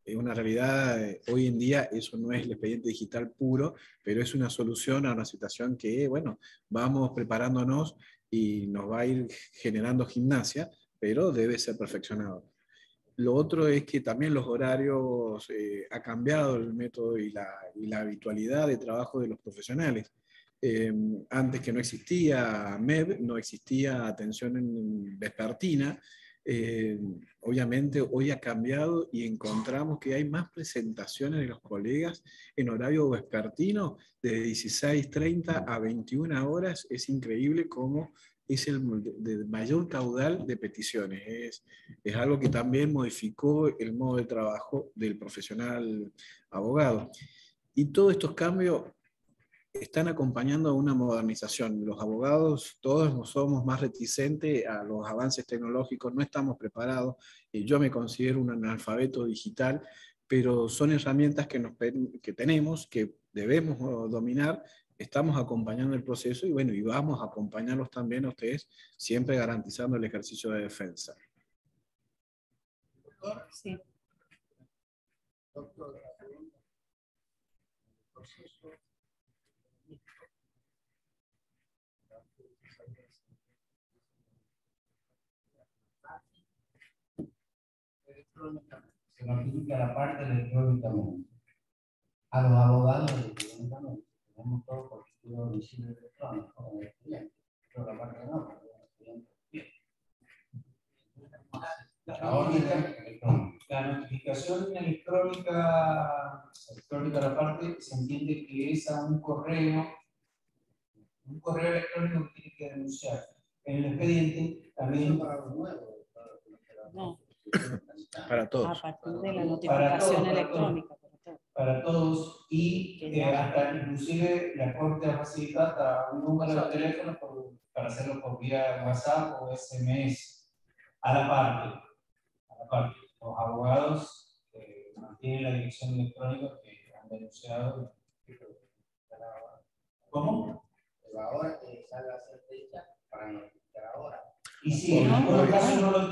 Es una realidad, hoy en día eso no es el expediente digital puro, pero es una solución a una situación que, bueno, vamos preparándonos y nos va a ir generando gimnasia, pero debe ser perfeccionado. Lo otro es que también los horarios, ha cambiado el método y la habitualidad de trabajo de los profesionales. Antes que no existía MEB, no existía atención vespertina. Obviamente hoy ha cambiado y encontramos que hay más presentaciones de los colegas en horario vespertino de 16:30 a 21 horas. Es increíble cómo es el de mayor caudal de peticiones. Es algo que también modificó el modo de trabajo del profesional abogado. Y todos estos cambios están acompañando a una modernización. Los abogados, todos somos más reticentes a los avances tecnológicos, no estamos preparados. Yo me considero un analfabeto digital, pero son herramientas que tenemos, que debemos dominar. Estamos acompañando el proceso y bueno, y vamos a acompañarlos también a ustedes, siempre garantizando el ejercicio de defensa. Sí. Doctor, la pregunta. El proceso electrónicamente. Se notifica la parte electrónicamente. A los abogados electrónicamente. Tenemos todo por estilo de domicilio electrónico con el cliente. Pero la parte no, porque el cliente tiene. La notificación electrónica a la parte se entiende que es a un correo electrónico que tiene que denunciar. En el expediente también para los nuevos. No. Para todos. A partir de la notificación electrónica. Para todos y hasta inclusive la Corte ha facilitado hasta un número de teléfono para hacerlo por vía WhatsApp o SMS. A la parte. Los abogados mantienen la dirección electrónica que han denunciado. ¿Cómo? Pero ahora sale a ser fecha para notificar ahora. Y si en algunos casos no lo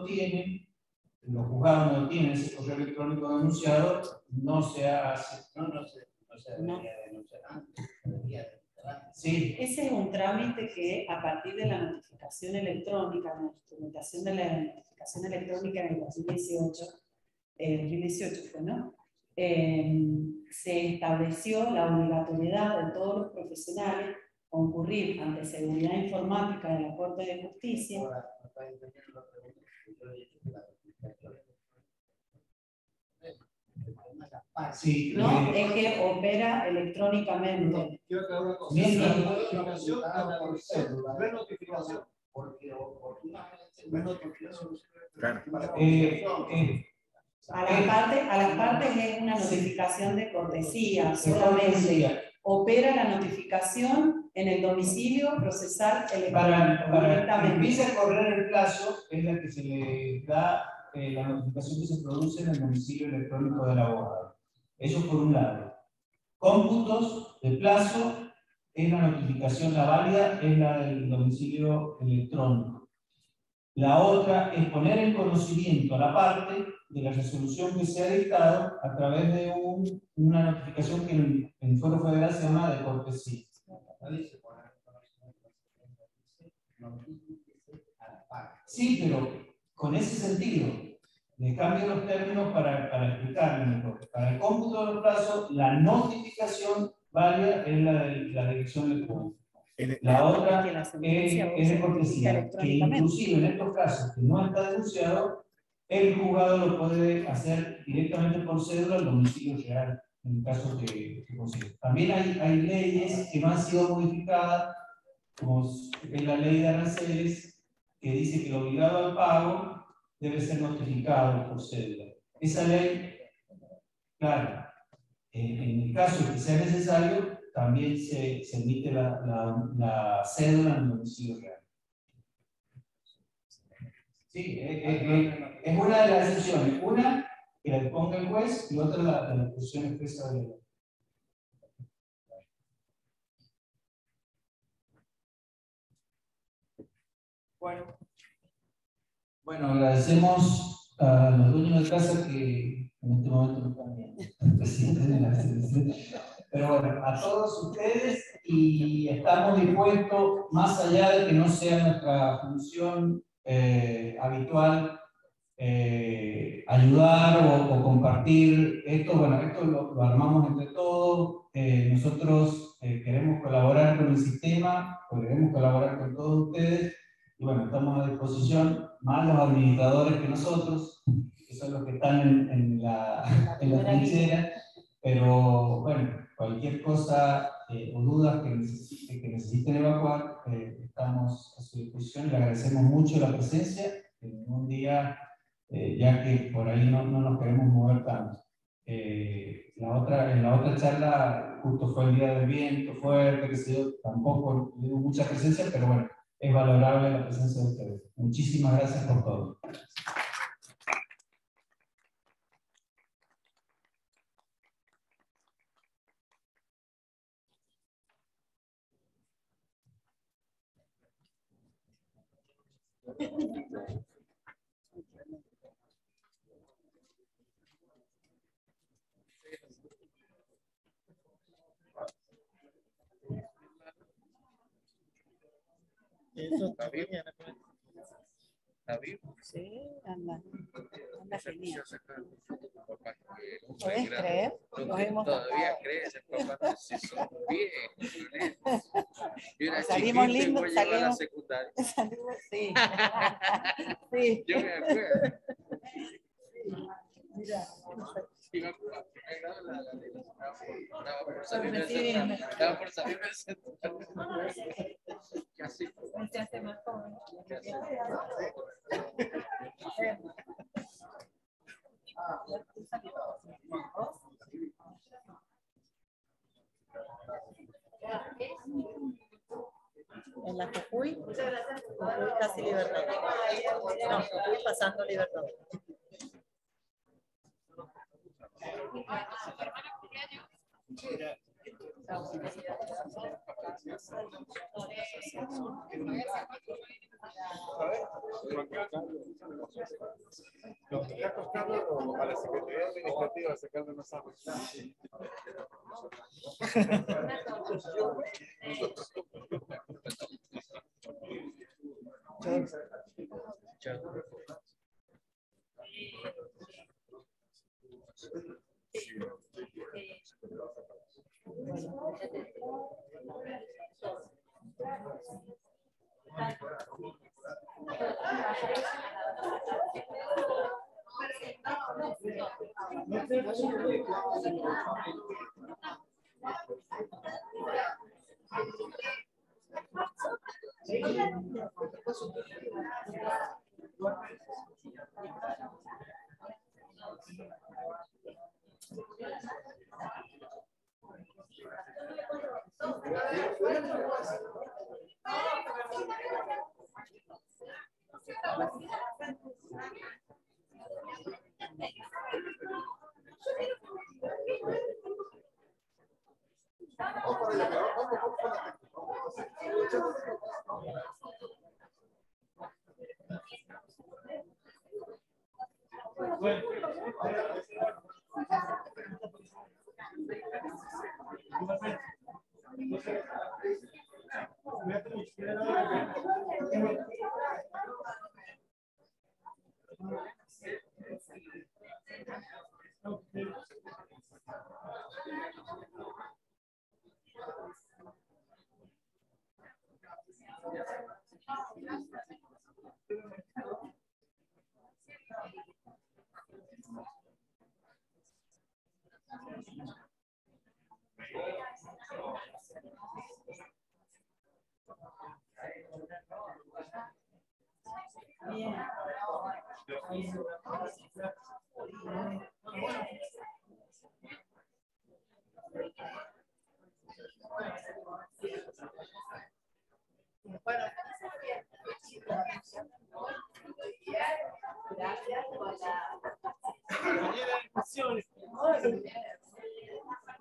tienen, los juzgados no tienen ese correo electrónico denunciado, no se hace. No se debería denunciar antes. Sí. Ese es un trámite que a partir de la notificación electrónica, la instrumentación de la notificación electrónica en el 2018 fue, ¿no? Se estableció la obligatoriedad de todos los profesionales concurrir ante seguridad informática de la Corte de Justicia. Sí, no, es que opera electrónicamente. Quiero aclarar una cosa. Notificación a la renotificación. Porque a las partes es una notificación de cortesía, solamente opera la notificación en el domicilio procesal electrónico. Para que empiece a correr el plazo, es la que se le da la notificación que se produce en el domicilio electrónico del abogado. Eso por un lado. Cómputos de plazo es la notificación, la válida es la del domicilio electrónico. La otra es poner en conocimiento a la parte de la resolución que se ha dictado a través de una notificación que en el Fuero Federal se llama de cortesía. Sí, pero con ese sentido, le cambio los términos para explicarlo mejor. Para el cómputo de los plazos, la notificación válida es la dirección electrónica. La otra es de cortesía, que inclusive en estos casos que no está denunciado, el juzgado lo puede hacer directamente por cédula al domicilio real, en el caso que consiga. También hay leyes que no han sido modificadas, como es la ley de aranceles, que dice que el obligado al pago debe ser notificado por cédula. Esa ley, claro, en el caso que sea necesario, también se emite la cédula en el domicilio real. Sí, es una de las excepciones. Una que la ponga el juez y otra la disposición expresa de la ley. Bueno, agradecemos a los dueños de casa que en este momento no están viendo, el presidente de la selección. Pero bueno, a todos ustedes, y estamos dispuestos, más allá de que no sea nuestra función habitual, ayudar o compartir esto. Bueno, esto lo armamos entre todos. Nosotros queremos colaborar con el sistema, queremos colaborar con todos ustedes. Y bueno, estamos a disposición, más los administradores que nosotros, que son los que están en la trinchera. Pero bueno, cualquier cosa o dudas que necesiten evacuar, estamos a su disposición. Le agradecemos mucho la presencia en un día, ya que por ahí no nos queremos mover tanto. en la otra charla justo fue el día del viento fuerte, que se dio, tampoco hubo mucha presencia, pero bueno, es valorable la presencia de ustedes. Muchísimas gracias por todo. Eso está bien. ¿Está vivo? Sí, anda genial. ¿Puedes ¿Podés creer? Los hemos todavía tapado. crees, papá, si son viejos. Yo era Salimos chiquito y lindos, vos llevas a la salimos. secundaria. Salimos, sí. Sí. Yo me acuerdo. Mira, Iba por salirme del central. Estaba por salirme del central. Casi. Se hace más joven. en la Jujuy, Jujuy casi Libertador. No, Jujuy pasando Libertador. Lo que está costando a la Secretaría Administrativa sacarle una sala.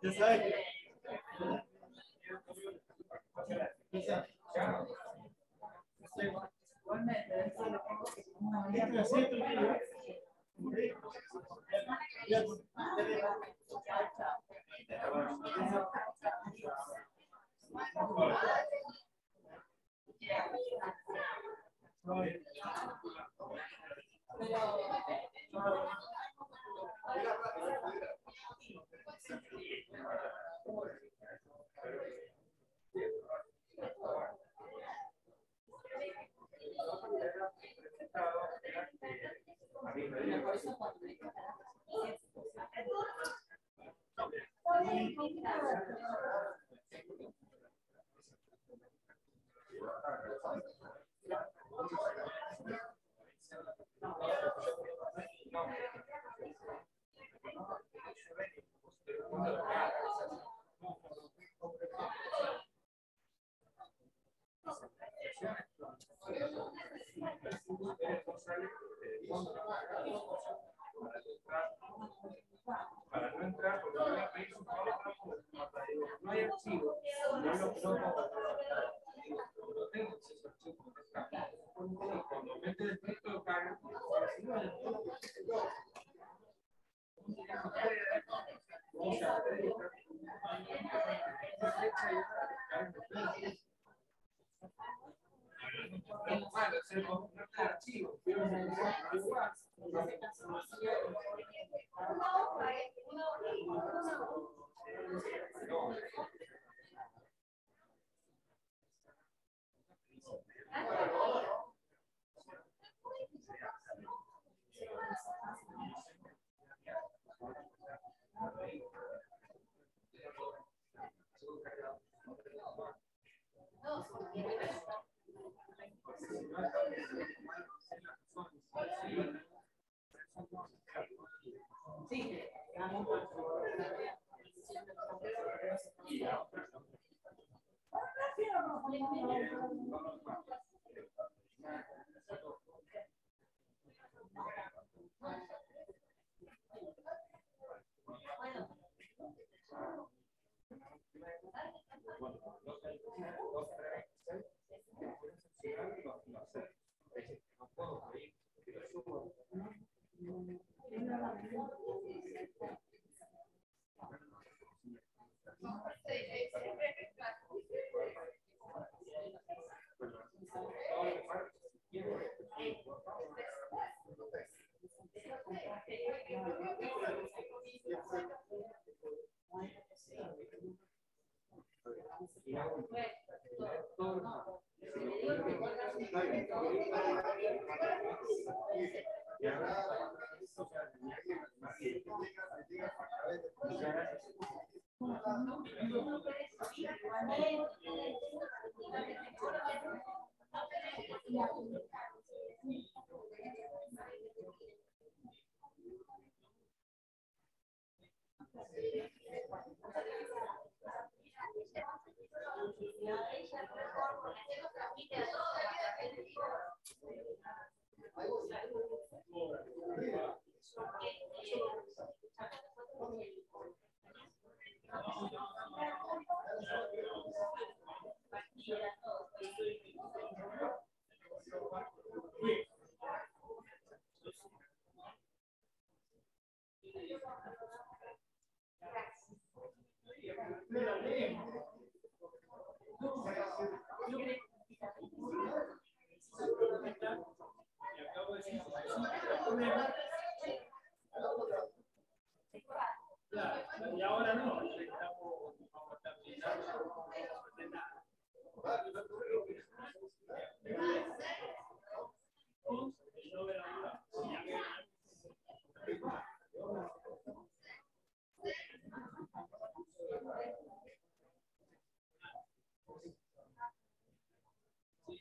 Ya sabes. Y ahora no.